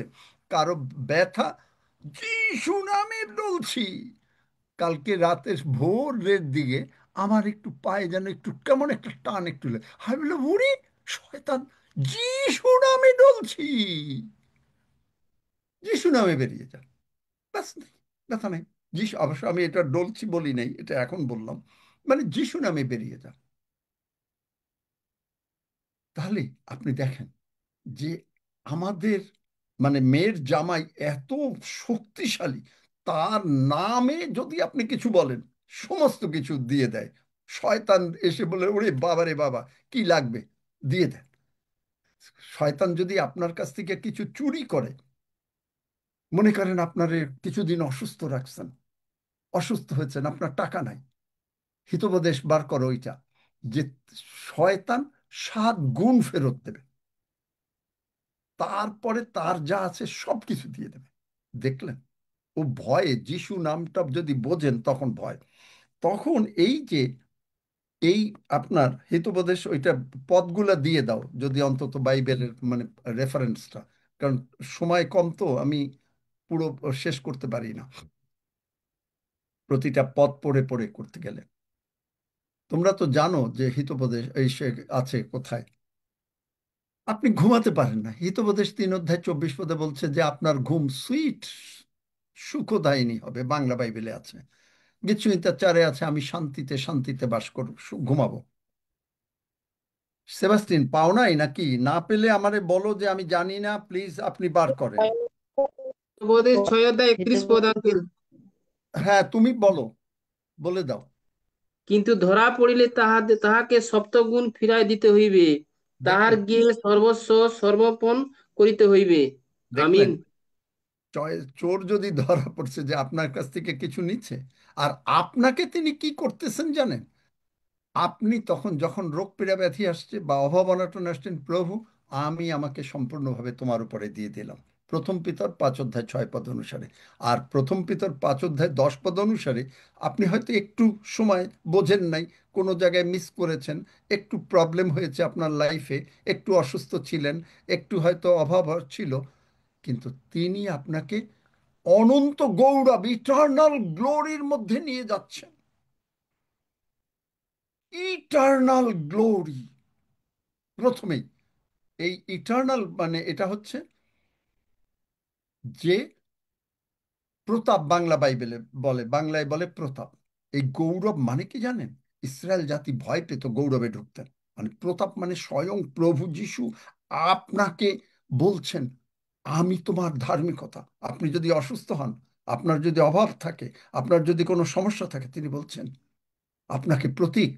কারো ব্যথা, যিশু নামে ডলছি। কালকে রাতের ভোরের দিকে আমার একটু পায়ে যেন একটু কেমন একটা টান একটু আমি বললাম, উড়ি শয়তান, যিশু নামে ডলছি, যিশু নামে বেরিয়ে যা। ব্যাস, নেই, ব্যথা নেই। যিশু, অবশ্য আমি এটা ডলছি বলি নাই, এটা এখন বললাম, মানে যিশু নামে বেরিয়ে যা। তাহলে আপনি দেখেন যে আমাদের মানে মেয়ের জামাই এত শক্তিশালী, তার নামে যদি আপনি কিছু বলেন, সমস্ত কিছু দিয়ে দেয়। শয়তান এসে বলে, ওরে বাবা রে বাবা, কি লাগবে, দিয়ে দেন। শয়তান যদি আপনার কাছ থেকে কিছু চুরি করে, মনে করেন আপনার কিছুদিন অসুস্থ রাখছেন, অসুস্থ হয়েছেন, আপনার টাকা নাই, হিতোপদেশ বার করো ওইটা, যে শয়তান 7 গুণ ফেরত দেবে, তারপরে তার যা আছে সব কিছু দিয়ে দেবে। দেখলেন, ও ভয়ে, যিশু নামটা যদি বোঝেন তখন ভয়। তখন এই যে এই আপনার হিতোপদেশ ওইটা পদগুলা দিয়ে দাও, যদি অন্তত বাইবেলের মানে রেফারেন্সটা, কারণ সময় কম তো আমি পুরো শেষ করতে পারি না প্রতিটা পদ পড়ে পড়ে করতে গেলে। তোমরা তো জানো যে হিতোপদেশ এই সে আছে কোথায়। আপনি ঘুমাতে পারেন না, হিতোপদেশ 3 অধ্যায় 24 পদে বলছে যে আপনার ঘুম সুইট, সুখদায়িনী হবে, বাংলা বাইবেলে আছে। গীতসংহিতা 4-এ আছে, আমি শান্তিতে শান্তিতে বাস করব, ঘুমাবো। সেবাস্টিন, পাও নাই নাকি? না পেলে আমারে বলো, যে আমি জানি না, প্লিজ আপনি বার করেন। উপদেশ 6 অধ্যায় 31 পদ আঙ্কেল। হ্যাঁ, তুমি বলো, বলে দাও। কিন্তু ধরা পড়িলে তাহাকে সপ্তগুণ ফিরাই দিতে হইবে, তাহার দেখলেন, গৃহে সর্বস্ব সর্বপণ করিতে হইবে। আমিন। দেখলেন, চোর যদি ধরা পড়ছে যে আপনার কাছ থেকে কিছু নিচ্ছে, আর আপনাকে তিনি কি করতেছেন জানেন? আপনি তখন যখন রোগ পীড়া ব্যাধি আসছে বা অভাব অনটন আসছেন, প্রভু আমি আমাকে সম্পূর্ণভাবে তোমার উপরে দিয়ে দিলাম, প্রথম পিতর 5 অধ্যায় 6 পদ অনুসারে। আর প্রথম পিতর 5 অধ্যায় 10 পদ অনুসারে আপনি হয়তো একটু সময় বোঝেন নাই, কোনো জায়গায় মিস করেছেন, একটু প্রবলেম হয়েছে আপনার লাইফে, একটু অসুস্থ ছিলেন, একটু হয়তো অভাব ছিল, কিন্তু তিনি আপনাকে অনন্ত গৌরব, ইটার্নাল গ্লোরির মধ্যে নিয়ে যাচ্ছেন। ইটার্নাল গ্লোরি প্রথমেই। এই ইটার্নাল মানে এটা হচ্ছে যে প্রতাপ, বাংলা বাইবেলে বলে, বাংলায় বলে প্রতাপ। এই গৌরব মানে কি জানেন? ইসরায়েল জাতি ভয় পেত গৌরবে ঢুকতেন। মানে প্রতাপ মানে স্বয়ং প্রভু যিশু আপনাকে বলছেন, আমি তোমার ধার্মিকতা। আপনি যদি অসুস্থ হন, আপনার যদি অভাব থাকে, আপনার যদি কোনো সমস্যা থাকে, তিনি বলছেন আপনাকে প্রতীক,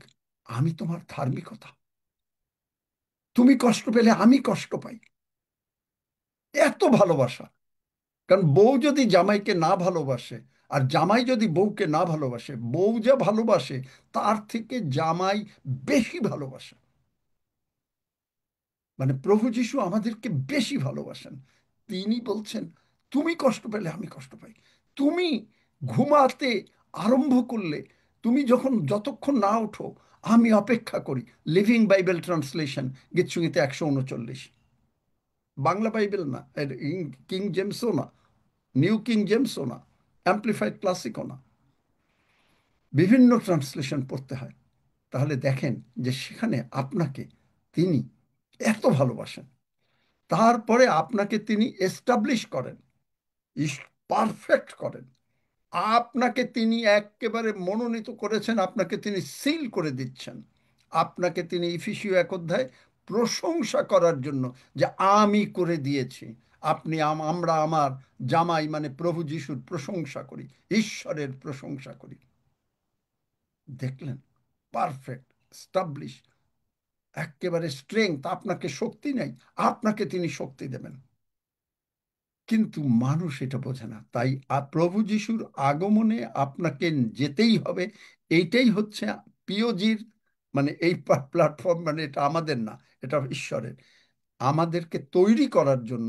আমি তোমার ধার্মিকতা। তুমি কষ্ট পেলে আমি কষ্ট পাই। এত ভালোবাসা। কারণ বউ যদি জামাইকে না ভালোবাসে, আর জামাই যদি বউকে না ভালোবাসে, বউ যা ভালোবাসে তার থেকে জামাই বেশি ভালোবাসে। মানে প্রভু যিশু আমাদেরকে বেশি ভালোবাসেন। তিনি বলছেন তুমি কষ্ট পেলে আমি কষ্ট পাই। তুমি ঘুমাতে আরম্ভ করলে, তুমি যতক্ষণ না ওঠো আমি অপেক্ষা করি। লিভিং বাইবেল ট্রান্সলেশন, গীতসংগীতে 139। বাংলা বাইবেল না, কিং জেমসও না, নিউ কিং জেমসও না, অ্যাম্প্লিফাইড ক্লাসিকও না, বিভিন্ন ট্রান্সলেশন পড়তে হয়। তাহলে দেখেন যে সেখানে আপনাকে তিনি এত ভালোবাসেন। তারপরে আপনাকে তিনি এস্টাবলিশ করেন, পারফেক্ট করেন। আপনাকে তিনি একেবারে মনোনীত করেছেন, আপনাকে তিনি সিল করে দিচ্ছেন। আপনাকে তিনি ইফিসীয় 1 অধ্যায় প্রশংসা করার জন্য, যে আমি করে দিয়েছি। আপনি আমরা আমার জামাই মানে প্রভু যিশুর প্রশংসা করি, ঈশ্বরের প্রশংসা করি। দেখলেন? পারফেক্ট, স্টাবলিশ, একেবারে স্ট্রেংথ। আপনাকে শক্তি নেই, আপনাকে তিনি শক্তি দেবেন। কিন্তু মানুষ এটা বোঝে না। তাই প্রভু যিশুর আগমনে আপনাকে যেতেই হবে। এইটাই হচ্ছে পিওজির, মানে এই প্ল্যাটফর্ম, মানে এটা আমাদের না, এটা ঈশ্বরের। আমাদেরকে তৈরি করার জন্য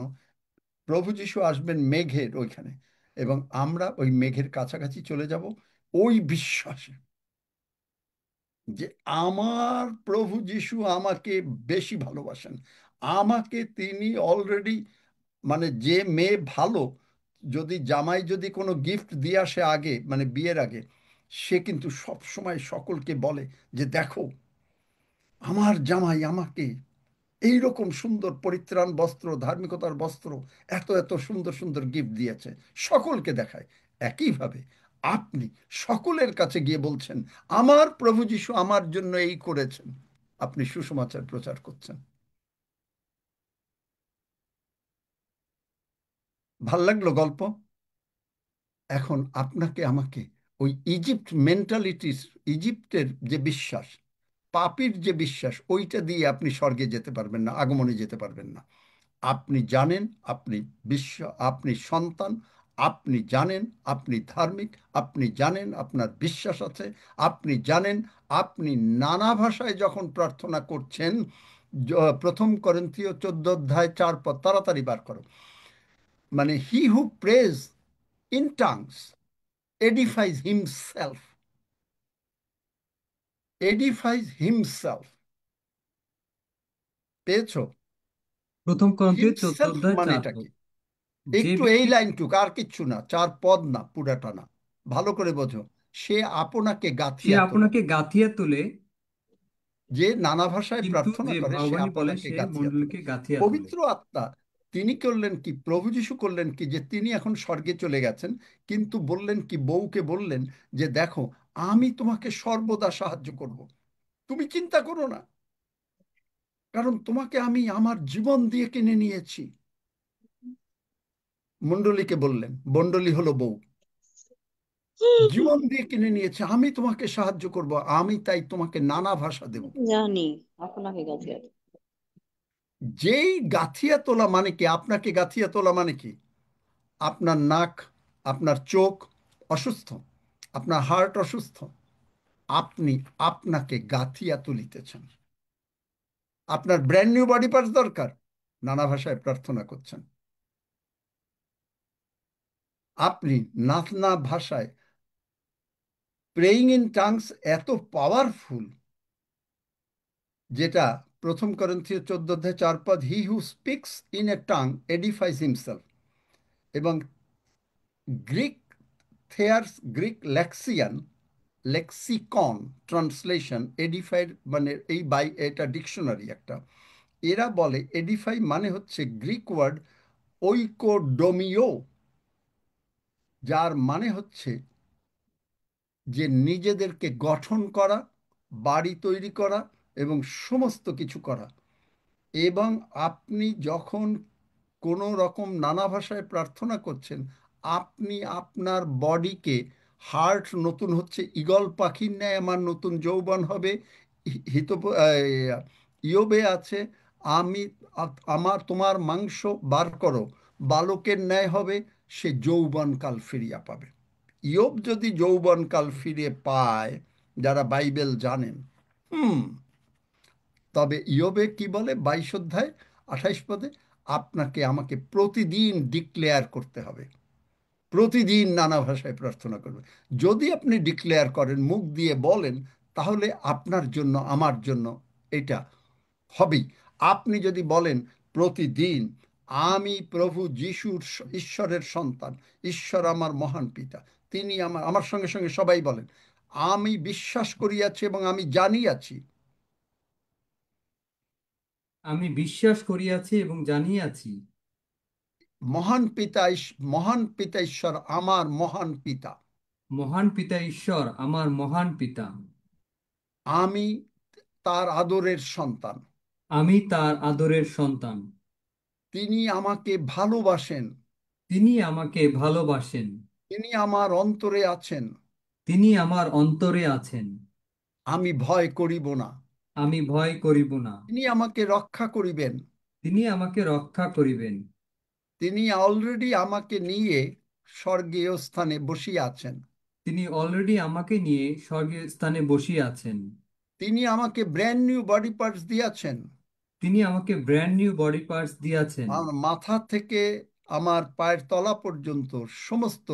প্রভু যিশু আসবেন মেঘের ওইখানে, এবং আমরা ওই মেঘের কাছাকাছি চলে যাব ওই বিশ্বাসে যে আমার প্রভু যিশু আমাকে বেশি ভালোবাসেন। আমাকে তিনি অলরেডি, মানে যে মেয়ে ভালো, যদি জামাই যদি কোনো গিফট দিয়ে আসে আগে, মানে বিয়ের আগে, সে কিন্তু সব সময় সকলকে বলে যে দেখো আমার জামাই আমাকে এই রকম সুন্দর পরিত্রাণ বস্ত্র, ধার্মিকতার বস্ত্র, এত এত সুন্দর সুন্দর গিফট দিয়েছে, সকলকে দেখায়। একইভাবে আপনি সকলের কাছে গিয়ে বলছেন আমার প্রভু যিশু আমার জন্য এই করেছেন। আপনি সুসমাচার প্রচার করছেন। ভাল লাগলো গল্প? এখন আপনাকে আমাকে ওই ইজিপ্ট মেন্টালিটিস, ইজিপ্টের যে বিশ্বাস, পাপীর যে বিশ্বাস, ওইটা দিয়ে আপনি স্বর্গে যেতে পারবেন না, আগমনে যেতে পারবেন না। আপনি জানেন আপনি আপনি সন্তান, আপনি জানেন আপনি ধার্মিক, আপনি জানেন আপনার বিশ্বাস আছে, আপনি জানেন আপনি নানা ভাষায় যখন প্রার্থনা করছেন। প্রথম করিন্থীয় 14 অধ্যায় 4 পদ, তাড়াতাড়ি বার করো। মানে he who prays in tongues edifies himself, edifies himself। পেয়েছো? প্রথম করন্থীয় চোদ্দ হিমসেলফ অধ্যায় মানে চার এটা পদ কি? যে একটু এই ব্যক্তি লাইনটুকু, আর কিচ্ছু না, 4 পদ না, পুরাটা না, ভালো করে বোঝো। সে আপনাকে সে গাঁথিয়া তোলে। আপনাকে গাঁথিয়া তোলে, যে নানা ভাষায় কিন্তু প্রার্থনা যে করে সে ভাববাণী বলে আপনাকে সে গাঁথিয়া তোলে। মণ্ডলীকে গাঁথিয়া তোলে। পবিত্র আত্মা তিনি করলেন কি, প্রভু যিশু করলেন কি, যে তিনি এখন স্বর্গে চলে গেছেন, কিন্তু বললেন কি, বউকে বললেন যে দেখো আমি তোমাকে সর্বদা সাহায্য করব, তুমি চিন্তা করো না, কারণ তোমাকে আমি আমার জীবন দিয়ে কিনে নিয়েছি। মণ্ডলীকে বললেন, মণ্ডলী হলো বউ, জীবন দিয়ে কিনে নিয়েছে, আমি তোমাকে সাহায্য করব, আমি তাই তোমাকে নানা ভাষা দেব। জানি আপনাকে কাছে আছে। যেই গাঁথিয়া তোলা মানে কি, আপনাকে গাঁথিয়া তোলা মানে কি, আপনার নাক, আপনার চোখ অসুস্থ, আপনার হার্ট অসুস্থ, আপনি আপনাকে গাঁথিয়া তুলিতেছেন। আপনার ব্র্যান্ড নিউ বডি পার্টস দরকার, নানা ভাষায় প্রার্থনা করছেন। আপনি নাথনা ভাষায় প্রেইং ইন টাংস এত পাওয়ারফুল, যেটা প্রথম করিন্থীয় 14 অধ্যায় 4 পদ, he who speaks in a tongue edifies himself, এবং Greek Thayer's, Greek lexicon translation edified মানে এই এটা ডিকশনারি একটা, এরা বলে এডিফাই মানে হচ্ছে গ্রিক ওয়ার্ড ওইকোডোমিও, যার মানে হচ্ছে যে নিজেদেরকে গঠন করা, বাড়ি তৈরি করা এবং সমস্ত কিছু করা। এবং আপনি যখন কোনো রকম নানা ভাষায় প্রার্থনা করছেন, আপনি আপনার বডিকে, হার্ট নতুন হচ্ছে, ঈগল পাখির ন্যায় আমার নতুন যৌবন হবে। হিত ইয়োবে আছে, আমি আমার তোমার মাংস বার করো, বালকের ন্যায় হবে, সে যৌবনকাল ফিরিয়া পাবে। ইয়োব যদি যৌবনকাল ফিরে পায়, যারা বাইবেল জানেন, হুম, তবে ইয়োবে কি বলে 22 অধ্যায় 28 পদে, আপনাকে আমাকে প্রতিদিন ডিক্লেয়ার করতে হবে, প্রতিদিন নানা ভাষায় প্রার্থনা করবে। যদি আপনি ডিক্লেয়ার করেন, মুখ দিয়ে বলেন, তাহলে আপনার জন্য আমার জন্য এটা হবেই। আপনি যদি বলেন প্রতিদিন, আমি প্রভু যিশুর ঈশ্বরের সন্তান, ঈশ্বর আমার মহান পিতা, তিনি আমার, আমার সঙ্গে সঙ্গে সবাই বলেন, আমি বিশ্বাস করিয়াছি এবং আমি জানিয়াছি আমি বিশ্বাস করিয়াছি এবং জানিয়াছি, মহান পিতা ঈশ্বর আমার মহান পিতা, মহান পিতা ঈশ্বর আমার মহান পিতা, আমি তার আদরের সন্তান, আমি তার আদরের সন্তান, তিনি আমাকে ভালোবাসেন, তিনি আমাকে ভালোবাসেন, তিনি আমার অন্তরে আছেন, তিনি আমার অন্তরে আছেন, আমি ভয় করিব না, আমি ভয় করিব না, তিনি আমাকে রক্ষা করিবেন, তিনি আমাকে রক্ষা করিবেন, তিনি অলরেডি আমাকে নিয়ে স্বর্গীয় স্থানে বসিয়া আছেন, তিনি অলরেডি আমাকে নিয়ে স্বর্গের স্থানে বসিয়া আছেন, তিনি আমাকে ব্র্যান্ড নিউ বডি পার্টস দিয়াছেন, তিনি আমাকে ব্র্যান্ড নিউ বডি পার্টস দিয়াছেন, আমার মাথা থেকে আমার পায়ের তলা পর্যন্ত সমস্ত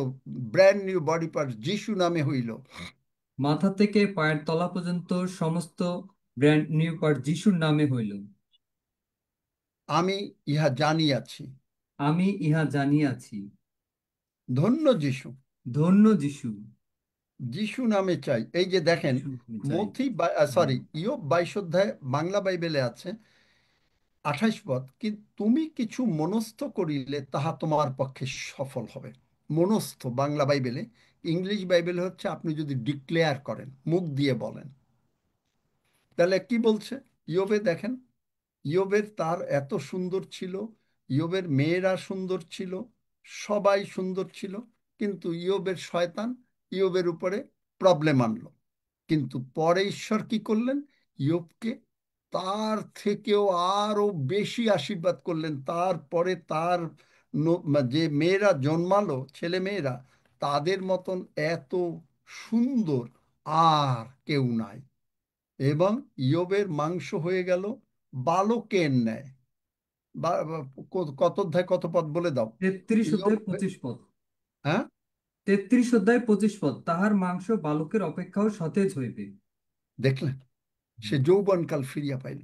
ব্র্যান্ড নিউ বডি পার্টস যিশু নামে হইল। মাথা থেকে পায়ের তলা পর্যন্ত সমস্ত ব্র্যান্ড নিউ পার্ট যিশুর নামে হইল। আমি ইহা জানিয়াছি। আমি ইহা জানিয়াছি। ধন্য যিশু। ধন্য যিশু। যিশু নামে চাই। এই যে দেখেন, যিশু নামে চাই। মথি, সরি, ইয়োব 22 অধ্যায় বাংলা বাইবেলে আছে 28 পদ, কি তুমি কিছু মনস্থ করিলে তাহা তোমার পক্ষে সফল হবে। মনস্থ বাংলা বাইবেলে, ইংলিশ বাইবেলে হচ্ছে আপনি যদি ডিক্লেয়ার করেন, মুখ দিয়ে বলেন। তাহলে কি বলছে ইয়োবে দেখেন, ইয়োবের তার এত সুন্দর ছিল, ইয়োবের মেয়েরা সুন্দর ছিল, সবাই সুন্দর ছিল, কিন্তু ইয়োবের শয়তান ইয়োবের উপরে প্রবলেম আনলো। কিন্তু পরে ঈশ্বর কি করলেন, ইয়োবকে তার থেকেও আরো বেশি আশীর্বাদ করলেন। তারপরে তার যে মেয়েরা জন্মালো, ছেলে মেয়েরা, তাদের মতন এত সুন্দর আর কেউ নাই। এবং ইয়োবের মাংস হয়ে গেল বালকের ন্যায়। কত অধ্যায় কত পদ বলে দাও। 33 ইয়োব, অধ্যায় 25 পদ। হ্যাঁ, 33 অধ্যায় 25 পদ, তাহার মাংস বালকের অপেক্ষাও সতেজ হইবে। দেখলেন, সে যৌবনকাল ফিরিয়া পাইল।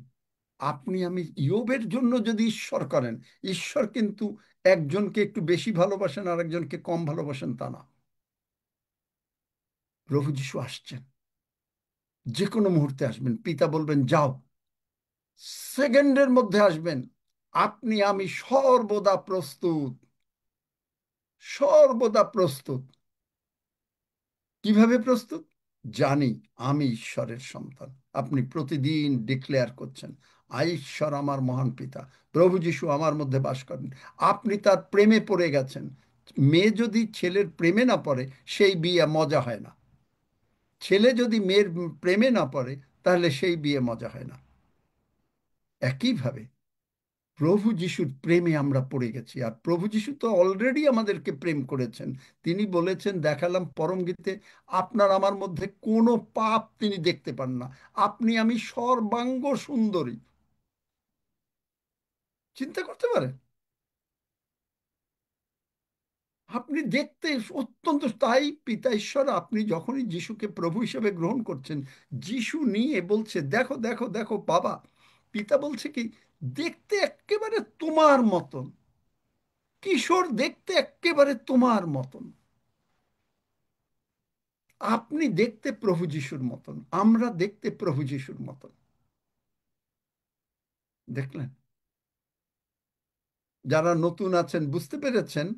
আপনি আমি ইয়োবের জন্য যদি ঈশ্বর করেন, ঈশ্বর কিন্তু একজনকে একটু বেশি ভালোবাসেন আর একজনকে কম ভালোবাসেন তা না। প্রভু যিশু আসছেন, যে কোনো মুহূর্তে আসবেন। পিতা বলবেন যাও, সেকেন্ডের মধ্যে আসবেন। আপনি আমি সর্বদা প্রস্তুত, সর্বদা প্রস্তুত। কিভাবে প্রস্তুত? জানি আমি ঈশ্বরের সন্তান। আপনি প্রতিদিন ডিক্লেয়ার করছেন, ঈশ্বর আমার মহান পিতা, প্রভু যিশু আমার মধ্যে বাস করেন। আপনি তার প্রেমে পড়ে গেছেন। মেয়ে যদি ছেলের প্রেমে না পড়ে, সেই বিয়ে মজা হয় না। ছেলে যদি মেয়ের প্রেমে না পড়ে, তাহলে সেই বিয়ে মজা হয় না। একইভাবে প্রভু যিশুর প্রেমে আমরা পড়ে গেছি, আর প্রভু যিশু তো অলরেডি আমাদেরকে প্রেম করেছেন। তিনি বলেছেন, দেখালাম পরম গীতে, আপনার আমার মধ্যে কোনো পাপ তিনি দেখতে পান না, আপনি আমি সর্বাঙ্গ সুন্দরী। চিন্তা করতে পারেন, আপনি দেখতে অত্যন্ত, তাই পিতা ঈশ্বর আপনি যখনই যিশুকে প্রভু হিসেবে গ্রহণ করছেন, যিশু নিয়ে বলছে দেখো দেখো দেখো বাবা, পিতা বলছে কি, দেখতে একেবারে তোমার মতন, কিশোর দেখতে একেবারে তোমার মতন, আপনি দেখতে প্রভু যিশুর মতন, আমরা দেখতে প্রভু যিশুর মতন। দেখলেন? যারা নতুন আছেন বুঝতে পেরেছেন?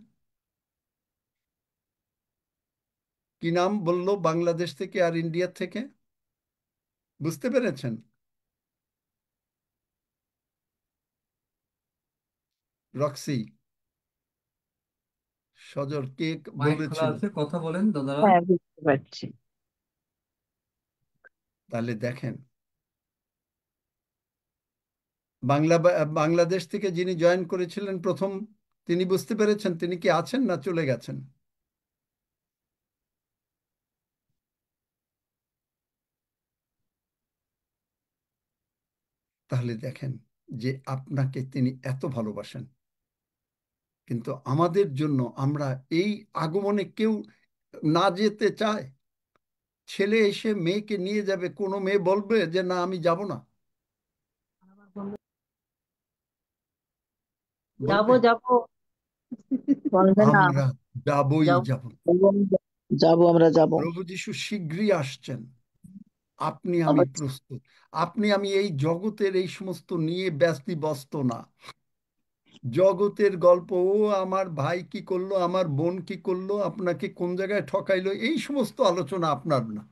কি নাম বললো বাংলাদেশ থেকে আর ইন্ডিয়া থেকে? বুঝতে পেরেছেন? রক্সি, সজল, কে মাইক খোলা বলেছিল? আছে, কথা বলেন দাদারা। হ্যাঁ, বুঝতে পারছি। তাহলে দেখেন, বাংলাদেশ থেকে যিনি জয়েন করেছিলেন প্রথম, তিনি বুঝতে পেরেছেন? তিনি কি আছেন না চলে গেছেন? তাহলে দেখেন যে আপনাকে তিনি এত ভালোবাসেন, কিন্তু আমাদের জন্য আমরা এই আগমনে কেউ না যেতে চায়। ছেলে এসে মেয়েকে নিয়ে যাবে, কোনো মেয়ে বলবে যে না আমি যাব না? যাবো বলবে? যাবো, বলবে না? আমরা যাবই যাবো, যাব। যাবো, আমরা যাবো। প্রভু যিশু শীঘ্রই আসছেন। আপনি আমি আবার প্রস্তুত। আপনি আমি এই জগতের এই সমস্ত নিয়ে ব্যস্ত না। জগতের গল্প, ও আমার ভাই কি করলো, আমার বোন কি করলো, আপনাকে কোন জায়গায় ঠকাইলো, এই সমস্ত আলোচনা আপনার না।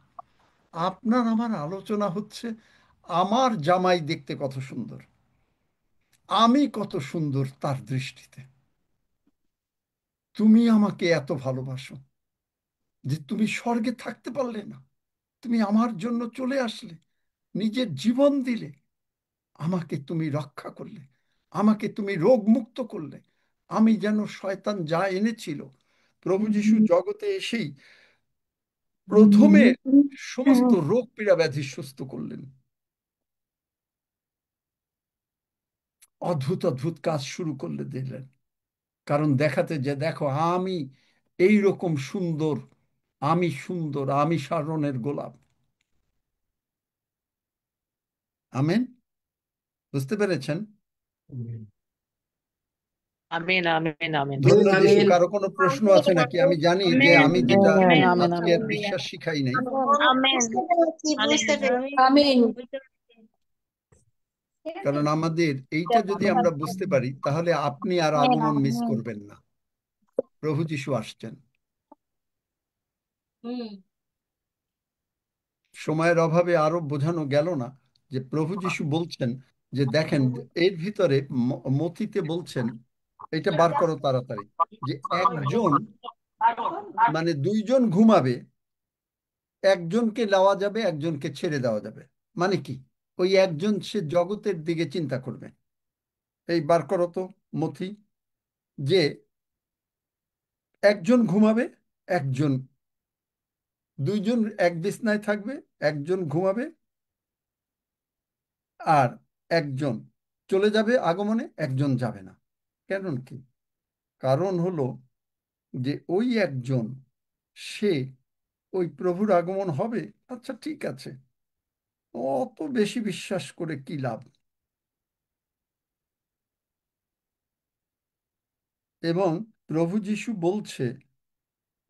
আপনার আমার আলোচনা হচ্ছে আমার জামাই দেখতে কত সুন্দর, আমি কত সুন্দর তার দৃষ্টিতে। তুমি আমাকে এত ভালোবাসো যে তুমি স্বর্গে থাকতে পারলে না, তুমি আমার জন্য চলে আসলে, নিজের জীবন দিলে, আমাকে তুমি রক্ষা করলে, আমাকে তুমি রোগ মুক্ত করলে। আমি যেন শয়তান যা এনেছিল, প্রভু যিশু জগতে এসেই প্রথমে সমস্ত রোগ পীড়া ব্যাধি সুস্থ করলেন। অদ্ভুত অদ্ভুত কাজ শুরু করলে দিলেন, কারণ দেখাতে যে দেখো আমি এই রকম সুন্দর, আমি সুন্দর, আমি শারণের গোলাপ। আমেন। বুঝতে পেরেছেন? আমিন, আমিন, আমিন। ধন্য যিশু। আমিন। কারো কোনো প্রশ্ন আছে নাকি? আমি জানি যে আমেন। আমি যেটা আমেন, আমেন, আজকে আমেন। আর বিশ্বাস শিখাই নাই, আমেন। বুঝতে পেরেছি, বুঝতে পেরেছি। আমিন। কারণ আমাদের এইটা যদি আমরা বুঝতে পারি তাহলে আপনি আর আমেন, আগমন মিস আমেন। করবেন না। প্রভু যিশু আসছেন। হুম। সময়ের অভাবে আরো বোঝানো গেল না যে প্রভু যিশু বলছেন যে দেখেন, এর ভিতরে মথিতে বলছেন, এটা বার করো তাড়াতাড়ি, যে একজন, মানে দুইজন ঘুমাবে, একজনকে নেওয়া যাবে, একজনকে ছেড়ে দেওয়া যাবে। মানে কি? ওই একজন সে জগতের দিকে চিন্তা করবে। এই বার করো তো মথি, যে একজন ঘুমাবে, একজন, দুইজন এক বিছনায় থাকবে, একজন ঘুমাবে, আর একজন চলে যাবে আগমনে, একজন যাবে না। কারণ কি? কারণ হলো যে ওই একজন, সে ওই প্রভুর আগমন হবে, আচ্ছা ঠিক আছে, অত বেশি বিশ্বাস করে কি লাভ? এবং প্রভু যিশু বলছে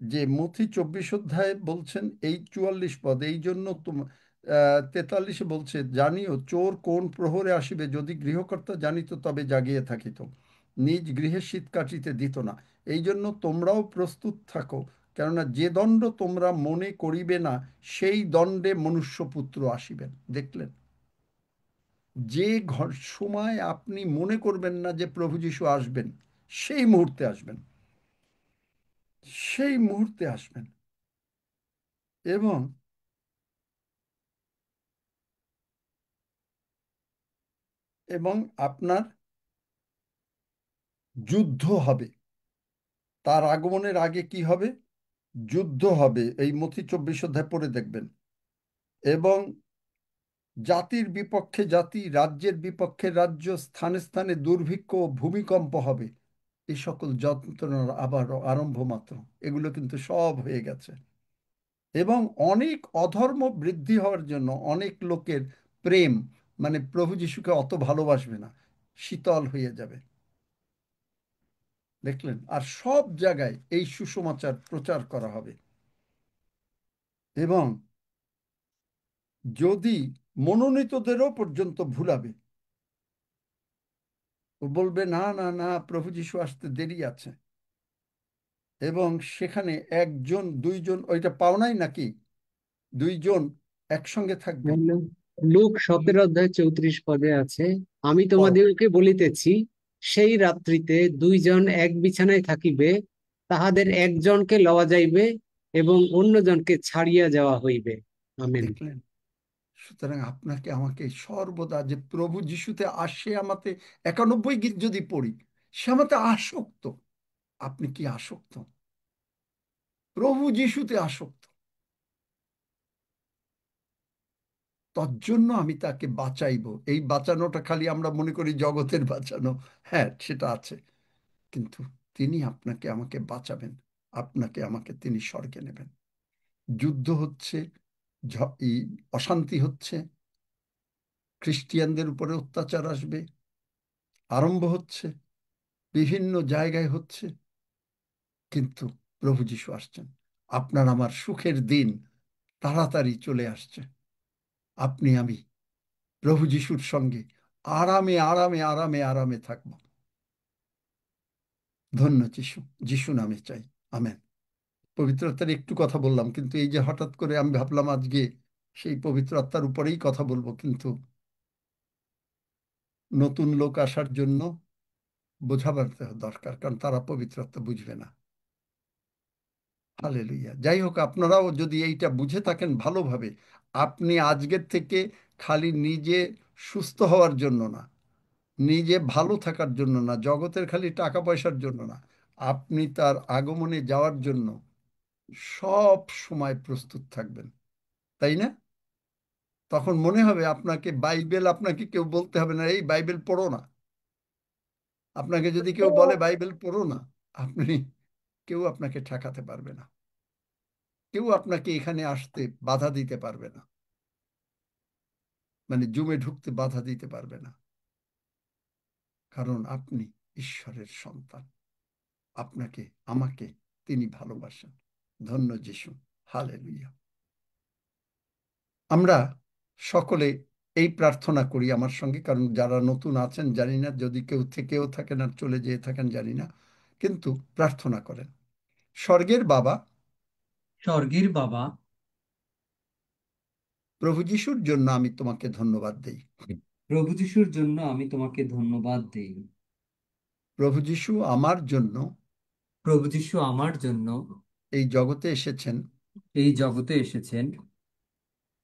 যে মথি 24 অধ্যায়ে বলছেন এই 44 পদ, এই জন্য 43-এ বলছে, জানিও চোর কোন প্রহরে আসিবে, যদি গৃহকর্তা জানিত তবে জাগিয়ে থাকিত, নিজ গৃহে শীত কাটিতে দিত না। এই জন্য তোমরাও প্রস্তুত থাকো, কেননা যে দণ্ড তোমরা মনে করিবে না, সেই দণ্ডে মনুষ্যপুত্র আসিবেন। দেখলেন? যে সময় আপনি মনে করবেন না যে প্রভু যিশু আসবেন, সেই মুহূর্তে আসবেন, সেই মুহূর্তে আসবেন। এবং এবং আপনার যুদ্ধ হবে। তার আগমনের আগে কি হবে? যুদ্ধ হবে। এই মথি 24 অধ্যায় পড়ে দেখবেন। এবং জাতির বিপক্ষে জাতি, রাজ্যের বিপক্ষে রাজ্য, স্থানে স্থানে দুর্ভিক্ষ ও ভূমিকম্প হবে। এই সকল যন্ত্রণার আবার আরম্ভ মাত্র, এগুলো কিন্তু সব হয়ে গেছে। এবং অনেক অধর্ম বৃদ্ধি হওয়ার জন্য অনেক লোকের প্রেম, মানে প্রভু যিশুকে অত ভালোবাসবে না, শীতল হয়ে যাবে। দেখলেন? আর সব জায়গায় এই সুসমাচার প্রচার করা হবে। এবং যদি মনোনীতদেরও পর্যন্ত ভুলাবে, ও বলবে না না না, প্রভু যিশু আসতে দেরি আছে। এবং সেখানে একজন দুইজন, ওইটা পাও নাই নাকি, দুইজন একসঙ্গে থাকবে। লুক 17 অধ্যায় 34 পদে আছে, আমি পড়ো। তোমাদিগকে বলিতেছি, সেই রাত্রিতে দুইজন এক বিছানায় থাকিবে, তাহাদের একজনকে লওয়া যাইবে এবং অন্যজনকে ছাড়িয়া যাওয়া হইবে। আমেন। দেখলেন? সুতরাং আপনাকে আমাকে সর্বদা যে প্রভু যিশুতে আসে, আমাতে 91 গীত যদি পড়ি, সে আমাতে আসক্ত। আপনি কি আসক্ত? প্রভু যিশুতে আসক্ত। তজ্জন্য আমি তাকে বাঁচাইব। এই বাঁচানোটা খালি আমরা মনে করি জগতের বাঁচানো, হ্যাঁ সেটা আছে, কিন্তু তিনি আপনাকে আমাকে বাঁচাবেন। আপনাকে আমাকে তিনি স্বর্গে নেবেন। যুদ্ধ হচ্ছে, এই অশান্তি হচ্ছে, খ্রিস্টিয়ানদের উপরে অত্যাচার আসবে, আরম্ভ হচ্ছে, বিভিন্ন জায়গায় হচ্ছে, কিন্তু প্রভু যিশু আসছেন। আপনার আমার সুখের দিন তাড়াতাড়ি চলে আসছে। আপনি আমি প্রভু যিশুর সঙ্গে আরামে আরামে আরামে আরামে থাকব। ধন্য যিশু, যিশু নামে চাই। আমেন। পবিত্র আত্মার একটু কথা বললাম, কিন্তু এই যে হঠাৎ করে আমি ভাবলাম আজকে সেই পবিত্র আত্মার উপরেই কথা বলবো, কিন্তু নতুন লোক আসার জন্য বোঝাবার দরকার, কারণ তারা পবিত্র আত্মা বুঝবে না। হালেলুয়া। যাই হোক, আপনারাও যদি এইটা বুঝে থাকেন ভালোভাবে, আপনি আজকের থেকে খালি নিজে সুস্থ হওয়ার জন্য না, নিজে ভালো থাকার জন্য না, জগতের খালি টাকা পয়সার জন্য না, আপনি তার আগমনে যাওয়ার জন্য সব সময় প্রস্তুত থাকবেন, তাই না? তখন মনে হবে আপনাকে বাইবেল, আপনাকে কেউ বলতে হবে না এই বাইবেল পড়ো না। আপনাকে যদি কেউ বলে বাইবেল পড়ো না, আপনি, কেউ আপনাকে ঠেকাতে পারবে না, কেউ আপনাকে এখানে আসতে বাধা দিতে পারবে না, মানে জুমে ঢুকতে বাধা দিতে পারবে না, কারণ আপনি ঈশ্বরের সন্তান। আপনাকে আমাকে তিনি ভালোবাসেন। ধন্য যিশু। হালেলুয়া। আমরা সকলে এই প্রার্থনা করি আমার সঙ্গে, কারণ যারা নতুন আছেন জানি না, যদি কেউ থেকেও থাকেন আর চলে যেয়ে থাকেন জানি না, কিন্তু প্রার্থনা করেন। স্বর্গের বাবা, স্বর্গের বাবা, প্রভু যিশুর জন্য আমি তোমাকে ধন্যবাদ দেই। প্রভু যিশুর জন্য আমি তোমাকে ধন্যবাদ দেই। প্রভু যিশু আমার জন্য প্রভু যিশু আমার জন্য এই জগতে এসেছেন, এই জগতে এসেছেন,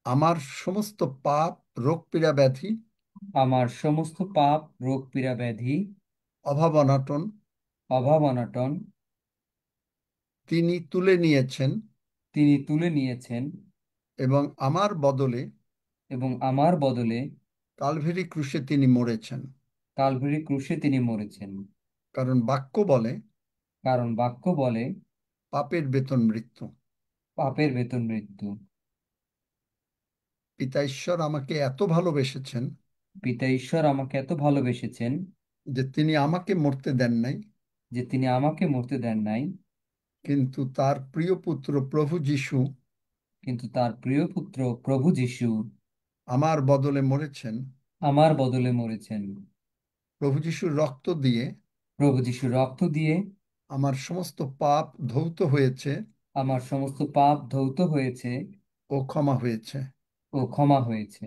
আমার সমস্ত পাপ, রোগ পীড়া ব্যাধি, আমার সমস্ত পাপ, রোগ পীড়া ব্যাধি, অভাব অনাটন অভাব অনটন তিনি তুলে নিয়েছেন, তিনি তুলে নিয়েছেন, এবং আমার বদলে এবং আমার বদলে কালভেরি ক্রুশে তিনি মরেছেন। কালভারি ক্রুশে তিনি মরেছেন। কারণ বাক্য বলে কারণ বাক্য বলে, পাপের বেতন মৃত্যু। পাপের বেতন মৃত্যু। পিতা ঈশ্বর আমাকে এত ভালোবেসেছেন পিতা ঈশ্বর আমাকে এত ভালোবেসেছেন যে তিনি আমাকে মরতে দেন নাই, যে তিনি আমাকে মরতে দেন নাই, কিন্তু তার প্রিয় পুত্র প্রভু যিশু কিন্তু তার প্রিয় পুত্র প্রভু যিশু আমার বদলে মরেছেন। আমার বদলে মরেছেন। প্রভু যিশুর রক্ত দিয়ে প্রভু যিশুর রক্ত দিয়ে আমার সমস্ত পাপ ধৌত হয়েছে আমার সমস্ত পাপ ধৌত হয়েছে ও ক্ষমা হয়েছে। ও ক্ষমা হয়েছে।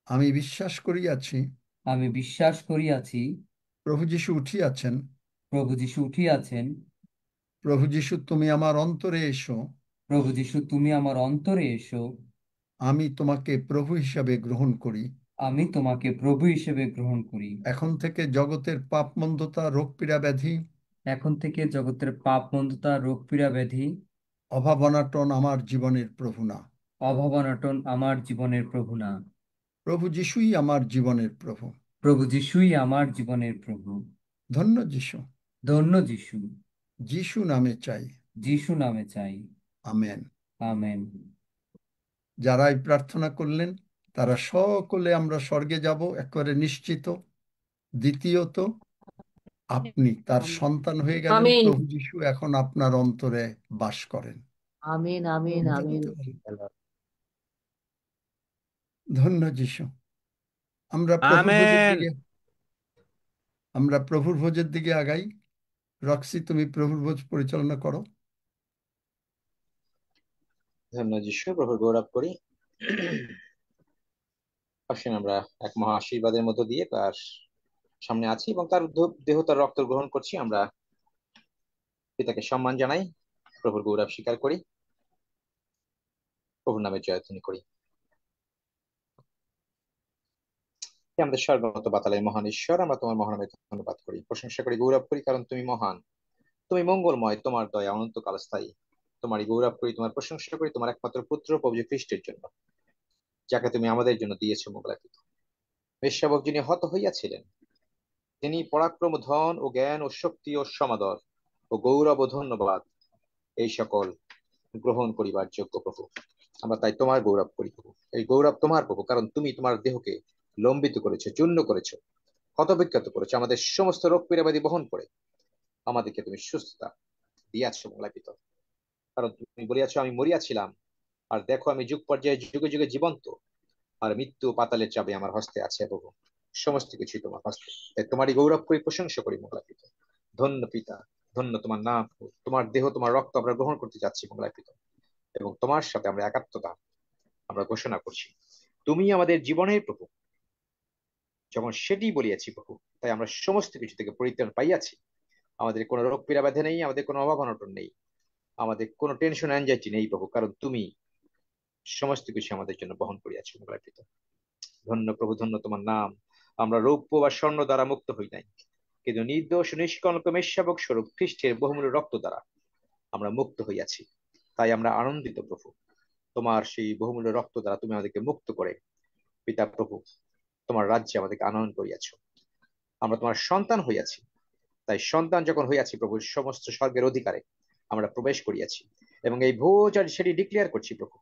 আমি বিশ্বাস করিয়াছি আমি বিশ্বাস করিয়াছি প্রভু যিশু উঠিয়াছেন। প্রভু যিশু উঠিয়াছেন। প্রভু যিশু তুমি আমার অন্তরে এসো, প্রভু যিশু তুমি আমার অন্তরে এসো। আমি তোমাকে প্রভু হিসাবে গ্রহণ করি। আমি তোমাকে প্রভু হিসেবে গ্রহণ করি। এখন থেকে জগতের পাপ মন্দতা, রোগ পীড়া ব্যাধি, এখন থেকে জগতের পাপ মন্দতা, রোগ পীড়া ব্যাধি, অভাব অনাটন আমার জীবনের প্রভু না। অভাব অনটন আমার জীবনের প্রভু না। প্রভু যিশুই আমার জীবনের প্রভু। প্রভু যিশুই আমার জীবনের প্রভু। ধন্য যিশু। ধন্য যিশু। যিশু নামে চাই। যিশু নামে চাই। আমেন। আমেন। যারা এই প্রার্থনা করলেন তারা সকলে আমরা স্বর্গে যাব একেবারে নিশ্চিত। দ্বিতীয়ত, আপনি তার আমিন সন্তান হয়ে গেলেন, আমিন। প্রভু যিশু এখন আপনার অন্তরে বাস করেন। আমিন আমিন এটা আমিন। হতে পারে। ধন্য যিশু। আমরা প্রভুর ভোজের আমেন। দিকে আগাই। রক্সি, তুমি প্রভুর ভোজ পরিচালনা করো। ধন্য যিশু, প্রভুর গৌরব করি। আসেন আমরা এক মহা আশীর্বাদের মধ্য দিয়ে তার সামনে আছি এবং তার দেহ তার রক্ত গ্রহণ করছি। আমরা পিতাকে সম্মান জানাই, প্রভুর গৌরব স্বীকার করি, প্রভুর নামে জয়ধ্বনি করি। হে আমাদের স্বর্গত বাতালের মহান ঈশ্বর, আমরা তোমার মহানামে ধন্যবাদ করি, প্রশংসা করি, গৌরব করি, কারণ তুমি মহান, তুমি মঙ্গলময়, তোমার দয়া অনন্তকাল স্থায়ী। তোমারই গৌরব করি, তোমার প্রশংসা করি, তোমার একমাত্র পুত্র প্রভু যীশু খ্রিস্টের জন্য, যাকে তুমি আমাদের জন্য দিয়েছো মোগলাকৃত। বেশ্যাবক যিনি হত হইয়াছিলেন, তিনি পরাক্রম, ধন ও জ্ঞান ও শক্তি ও সমাদর ও গৌরব ও ধন্যবাদ এই সকল গ্রহণ করিবার যোগ্য প্রভু। আমরা তাই তোমার গৌরব করি প্রভু। এই গৌরব তোমার প্রভু, কারণ তুমি তোমার দেহকে লম্বিত করেছো, চূর্ণ করেছো, ক্ষতবিক্ষত করেছো, আমাদের সমস্ত রোগ পীড়াবাদী বহন করে আমাদেরকে তুমি সুস্থতা দিয়াছো মোগলাকৃত। কারণ তুমি বলিয়াছো, আমি মরিয়াছিলাম, আর দেখো আমি যুগ পর্যায়ে যুগে যুগে জীবন্ত, আর মৃত্যু ও পাতালের চাবি আমার হস্তে আছে প্রভু। সমস্ত কিছু তোমার হস্তে, তাই তোমারই গৌরব করি, প্রশংসা করি মোগলা পিতা। ধন্য পিতা, ধন্য তোমার নাম, তোমার দেহ তোমার রক্ত আমরা গ্রহণ করতে যাচ্ছি মোগলা পিতা, এবং তোমার সাথে আমরা একাত্মতা আমরা ঘোষণা করছি। তুমি আমাদের জীবনের প্রভু, যখন সেটি বলিয়াছি প্রভু, তাই আমরা সমস্ত কিছু থেকে পরিত্রাণ পাইয়াছি। আমাদের কোনো রোগ পীড়া ব্যাধি নেই, আমাদের কোনো অভাব অনটন নেই, আমাদের কোনো টেনশন অ্যাংজাইটি নেই প্রভু, কারণ তুমি সমস্ত কিছু আমাদের জন্য বহন করিয়াছো মোগলা পিতা। ধন্য প্রভু, ধন্য তোমার নাম। আমরা রৌপ্য বা স্বর্ণ দ্বারা মুক্ত হই নাই, কিন্তু নির্দোষ নিষ্কলঙ্ক মেষশাবক স্বরূপ খ্রিস্টের বহুমূল্য রক্ত দ্বারা আমরা মুক্ত হইয়াছি। তাই আমরা আনন্দিত প্রভু, তোমার সেই বহুমূল্য রক্ত দ্বারা তুমি আমাদেরকে মুক্ত করে পিতা প্রভু তোমার রাজ্যে আমাদেরকে আনয়ন করিয়াছ। আমরা তোমার সন্তান হইয়াছি, তাই সন্তান যখন হইয়াছি প্রভু, সমস্ত স্বর্গের অধিকারে আমরা প্রবেশ করিয়াছি, এবং এই ভোজ আর সেটি ডিক্লেয়ার করছি প্রভু,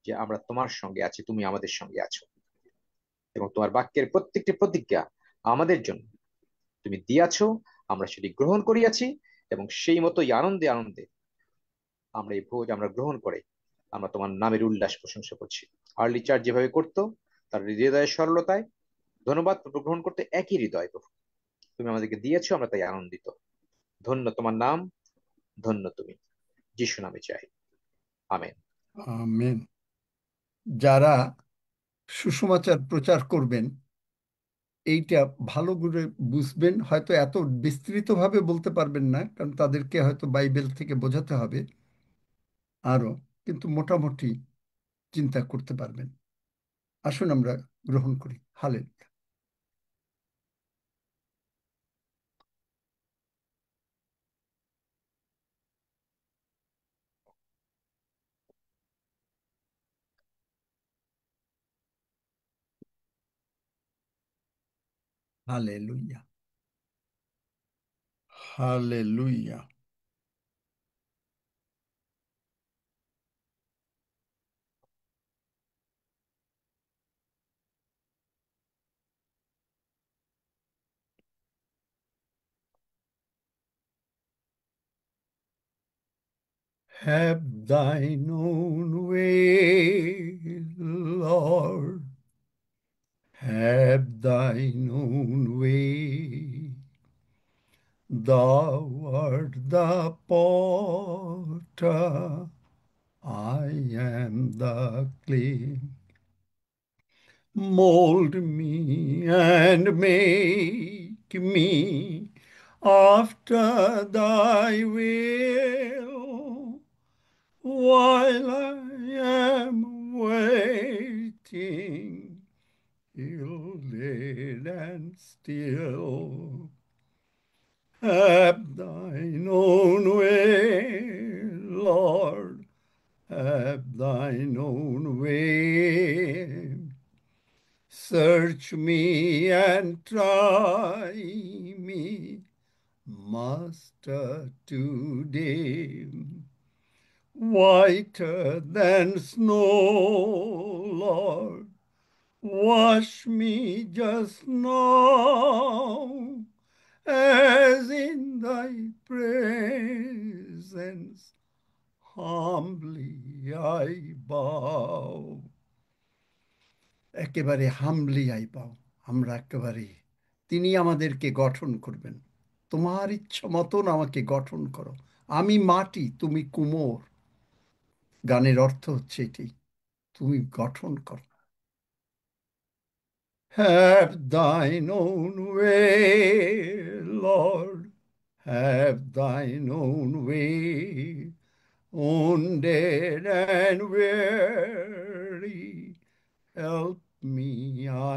যে আমরা তোমার সঙ্গে আছি, তুমি আমাদের সঙ্গে আছো, এবং তোমার বাক্যের প্রত্যেকটি প্রতিজ্ঞা আমাদের জন্য তুমি দিয়াছো, আমরা সেটি গ্রহণ করিয়াছি, এবং সেই মতোই আনন্দে আনন্দে আমরা এই ভোজ আমরা গ্রহণ করে আমরা তোমার নামের উল্লাস প্রশংসা করছি। আর্লি চার্চ যেভাবে করতো তার হৃদয়ের সরলতায় ধন্যবাদ গ্রহণ করতে একই হৃদয় প্রভু তুমি আমাদেরকে দিয়েছো, আমরা তাই আনন্দিত। ধন্য তোমার নাম, ধন্য তুমি। যিশু নামে চাই, আমেন। আমেন। যারা সুসমাচার প্রচার করবেন এইটা ভালো করে বুঝবেন, হয়তো এত বিস্তৃতভাবে বলতে পারবেন না, কারণ তাদেরকে হয়তো বাইবেল থেকে বোঝাতে হবে আরো, কিন্তু মোটামুটি চিন্তা করতে পারবেন। আসুন আমরা গ্রহণ করি। Hallelujah. Hallelujah. Hallelujah. Have thine own way, Lord. Have thine own way. Thou art the potter, I am the clay. Mold me and make me after thy will, while I am waiting, yielded and still. Have thine own way, Lord, have thine own way. Search me and try me, today, whiter than snow, Lord. Wash me just now, as in thy presence humbly I bow. একেবারে হামলি আই পাও, আমরা একেবারে তিনি আমাদেরকে গঠন করবেন। তোমার ইচ্ছা মতন আমাকে গঠন করো, আমি মাটি তুমি কুমোর। গানের অর্থ হচ্ছে এটি, তুমি গঠন করো। Have thine own way, Lord, have thine own way, wounded and weary, help me,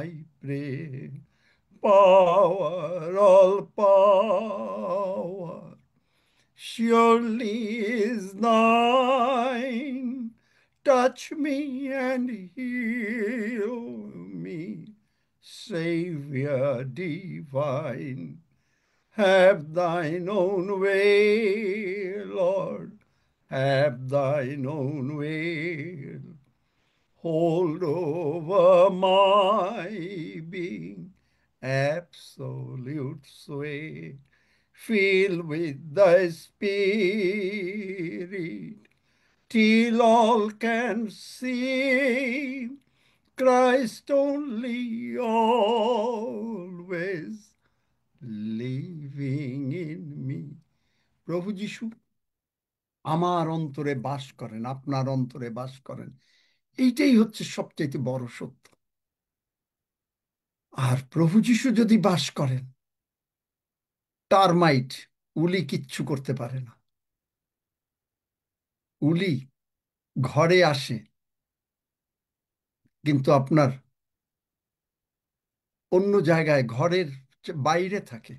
I pray. Power, all power, surely is thine. Touch me and heal me, Savior divine. Have thine own way, Lord, have thine own way. Hold over my being, absolute sway. Fill with thy spirit, till all can see Christ only, always living in me. প্রভু যিশু আমার অন্তরে বাস করেন, আপনার অন্তরে বাস করেন, এইটাই হচ্ছে সবচেয়ে বড় সত্য। আর প্রভু যিশু যদি বাস করেন, টারমাইট, উলি কিচ্ছু করতে পারে না। উলি ঘরে আসে কিন্তু আপনার অন্য জায়গায়, ঘরের বাইরে থাকে।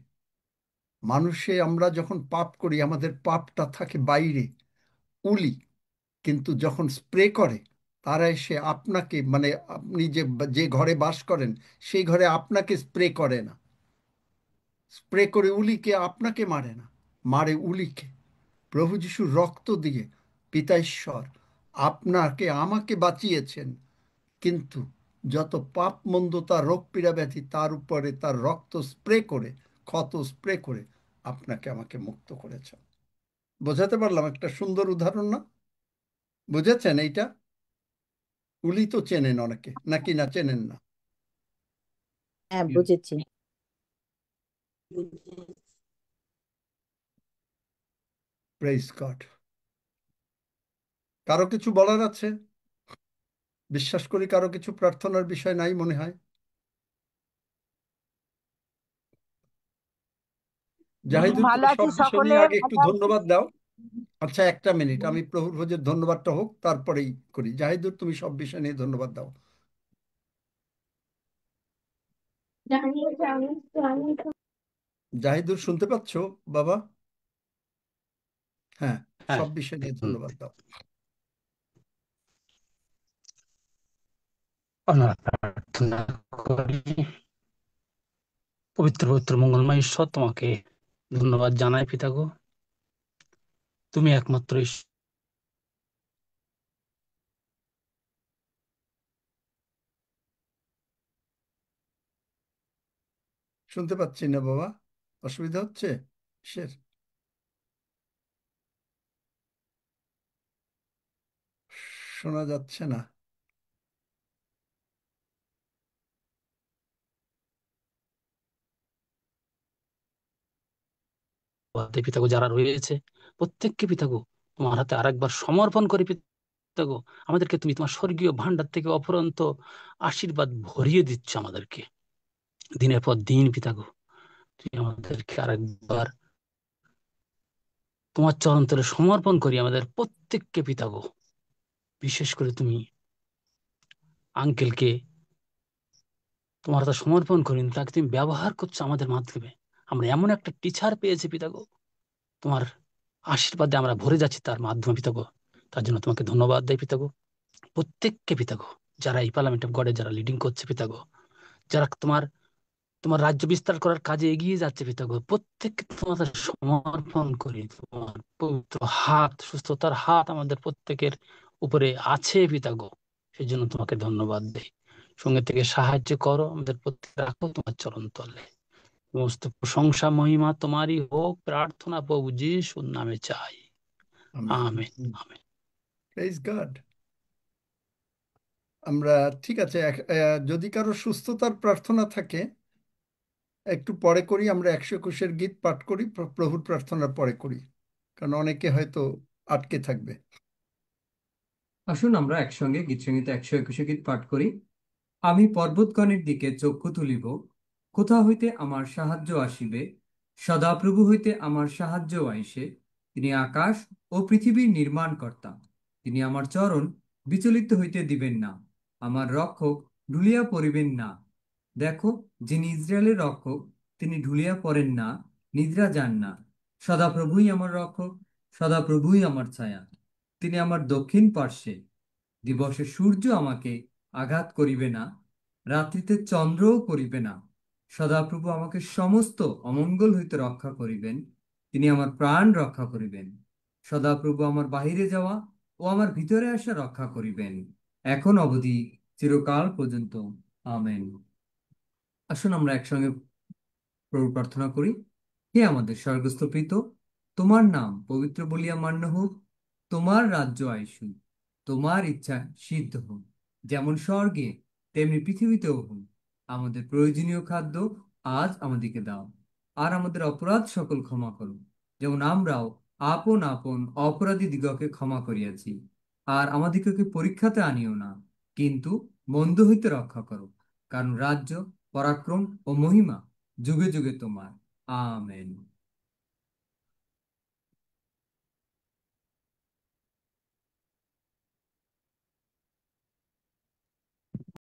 মানুষে আমরা যখন পাপ করি, আমাদের পাপটা থাকে বাইরে, উলি। কিন্তু যখন স্প্রে করে, তারা এসে আপনাকে, মানে আপনি যে যে ঘরে বাস করেন সেই ঘরে আপনাকে স্প্রে করে না। স্প্রে করে উলিকে আপনাকে মারে না, মারে উলিকে। প্রভু যিশুর রক্ত দিয়ে পিতা ঈশ্বর আপনাকে আমাকে বাঁচিয়েছেন, কিন্তু যত পাপ মন্দতা রোগ পীড়া ব্যাধি তার উপরে তার রক্ত স্প্রে করে, ক্ষত স্প্রে করে আপনাকে আমাকে মুক্ত করেছেন। বোঝাতে পারলাম? একটা সুন্দর উদাহরণ না? বুঝেছেন এইটা? উলি তো চেনেন অনেকে, নাকি না চেনেন না? হ্যাঁ, বুঝেছি। Praise God. কারো কিছু বলার আছে? বিশ্বাস করি কারো কিছু প্রার্থনার বিষয় নাই মনে হয়। জাহিদুর, ভালো তুমি আছি সব বিষয় সকলে, নিয়ে আগে একটু ভালো আছি। ধন্যবাদ দাও। আচ্ছা, একটা মিনিট, আমি প্রভুর ভোজের ধন্যবাদটা হোক, তারপরেই করি। জাহিদুর, তুমি সব বিষয় নিয়ে ধন্যবাদ দাও। জাহিদুর, শুনতে পাচ্ছ বাবা? হ্যাঁ, হ্যাঁ, সব বিষয় নিয়ে ধন্যবাদ দাও। আমরা প্রার্থনা করি। পবিত্র পবিত্র মঙ্গলময় ঈশ্বর, তোমাকে ধন্যবাদ জানাই পিতা গো। তুমি একমাত্র শুনতে পাচ্ছি না বাবা, অসুবিধা হচ্ছে? কিসের? শোনা যাচ্ছে না। পিতাগো, যারা রয়েছে প্রত্যেককে পিতাগো তোমার হাতে আরেকবার সমর্পণ করে পিতাগো, আমাদেরকে তুমি তোমার স্বর্গীয় ভান্ডার থেকে অফুরন্ত আশীর্বাদ ভরিয়ে দিচ্ছ আমাদেরকে দিনের পর দিন পিতাগো। তুমি আমাদেরকে আরেকবার তোমার চরণ তলে সমর্পণ করি আমাদের প্রত্যেককে পিতাগো। বিশেষ করে তুমি আঙ্কেলকে তোমার হাতে সমর্পণ করি, তাকে তুমি ব্যবহার করছো আমাদের মাধ্যমে। আমরা এমন একটা টিচার পেয়েছি পিতাগো, তোমার আশীর্বাদে আমরা ভরে যাচ্ছি তার মাধ্যমে পিতাগো। তার জন্য তোমাকে ধন্যবাদ দেয় পিতাগো। প্রত্যেককে পিতাগো, যারা এই পার্লামেন্ট অফ গডে যারা লিডিং করছে পিতাগো, যারা তোমার তোমার রাজ্য বিস্তার করার কাজে এগিয়ে যাচ্ছে পিতাগো। প্রত্যেককে তোমাদের সমর্পণ করি। তোমার পবিত্র হাত, সুস্থতার হাত আমাদের প্রত্যেকের উপরে আছে পিতাগো, সেই জন্য তোমাকে ধন্যবাদ দেই। সঙ্গে থেকে সাহায্য করো, আমাদের প্রত্যেক রাখো তোমার চরণ তলে। সমস্ত প্রশংসা মহিমা তোমারই হোক, প্রার্থনা প্রভু যিশুর নামে চাই। Amen. Amen, amen. Praise God. আমরা ঠিক আছে, যদি কারো সুস্থতার প্রার্থনা থাকে একটু পরে করি, আমরা 121 গীত পাঠ করি, প্রভুর প্রার্থনার পরে করি, কারণ অনেকে হয়তো আটকে থাকবে। আসুন আমরা একসঙ্গে গীতসংহিতা 121 গীত পাঠ করি। আমি পর্বতগণের দিকে চক্ষু তুলিব, কোথা হইতে আমার সাহায্য আসিবে? সদাপ্রভু হইতে আমার সাহায্য আইসে। তিনি আকাশ ও পৃথিবীর নির্মাণকর্তা। তিনি আমার চরণ বিচলিত হইতে দিবেন না, আমার রক্ষক ঢুলিয়া পড়িবেন না। দেখো, যিনি ইসরায়েলের রক্ষক, তিনি ঢুলিয়া পড়েন না, নিদ্রা যান না। সদাপ্রভুই আমার রক্ষক, সদাপ্রভুই আমার ছায়া। তিনি আমার দক্ষিণ পার্শ্বে। দিবসে সূর্য আমাকে আঘাত করিবে না, রাত্রিতে চন্দ্রও করিবে না। সদাপ্রভু আমাকে সমস্ত অমঙ্গল হইতে রক্ষা করিবেন। তিনি আমার প্রাণ রক্ষা করিবেন। সদাপ্রভু আমার বাহিরে যাওয়া ও আমার ভিতরে আসা রক্ষা করিবেন, এখন অবধি চিরকাল পর্যন্ত। আমেন। আসুন আমরা একসঙ্গে প্রভু প্রার্থনা করি। হে আমাদের স্বর্গস্থ পিত, তোমার নাম পবিত্র বলিয়া মান্য হোক, তোমার রাজ্য আইসুক, তোমার ইচ্ছা সিদ্ধ হোক, যেমন স্বর্গে তেমনি পৃথিবীতেও হোক। আমাদের প্রয়োজনীয় খাদ্য আজ আমাদেরকে দাও, আর আমাদের অপরাধ সকল ক্ষমা করো, যেমন আমরাও আপন আপন অপরাধী দিগকে ক্ষমা করিয়াছি। আর আমাদিগকে পরীক্ষাতে আনিও না, কিন্তু মন্দ হইতে রক্ষা করো, কারণ রাজ্য, পরাক্রম ও মহিমা যুগে যুগে তোমার। আমেন।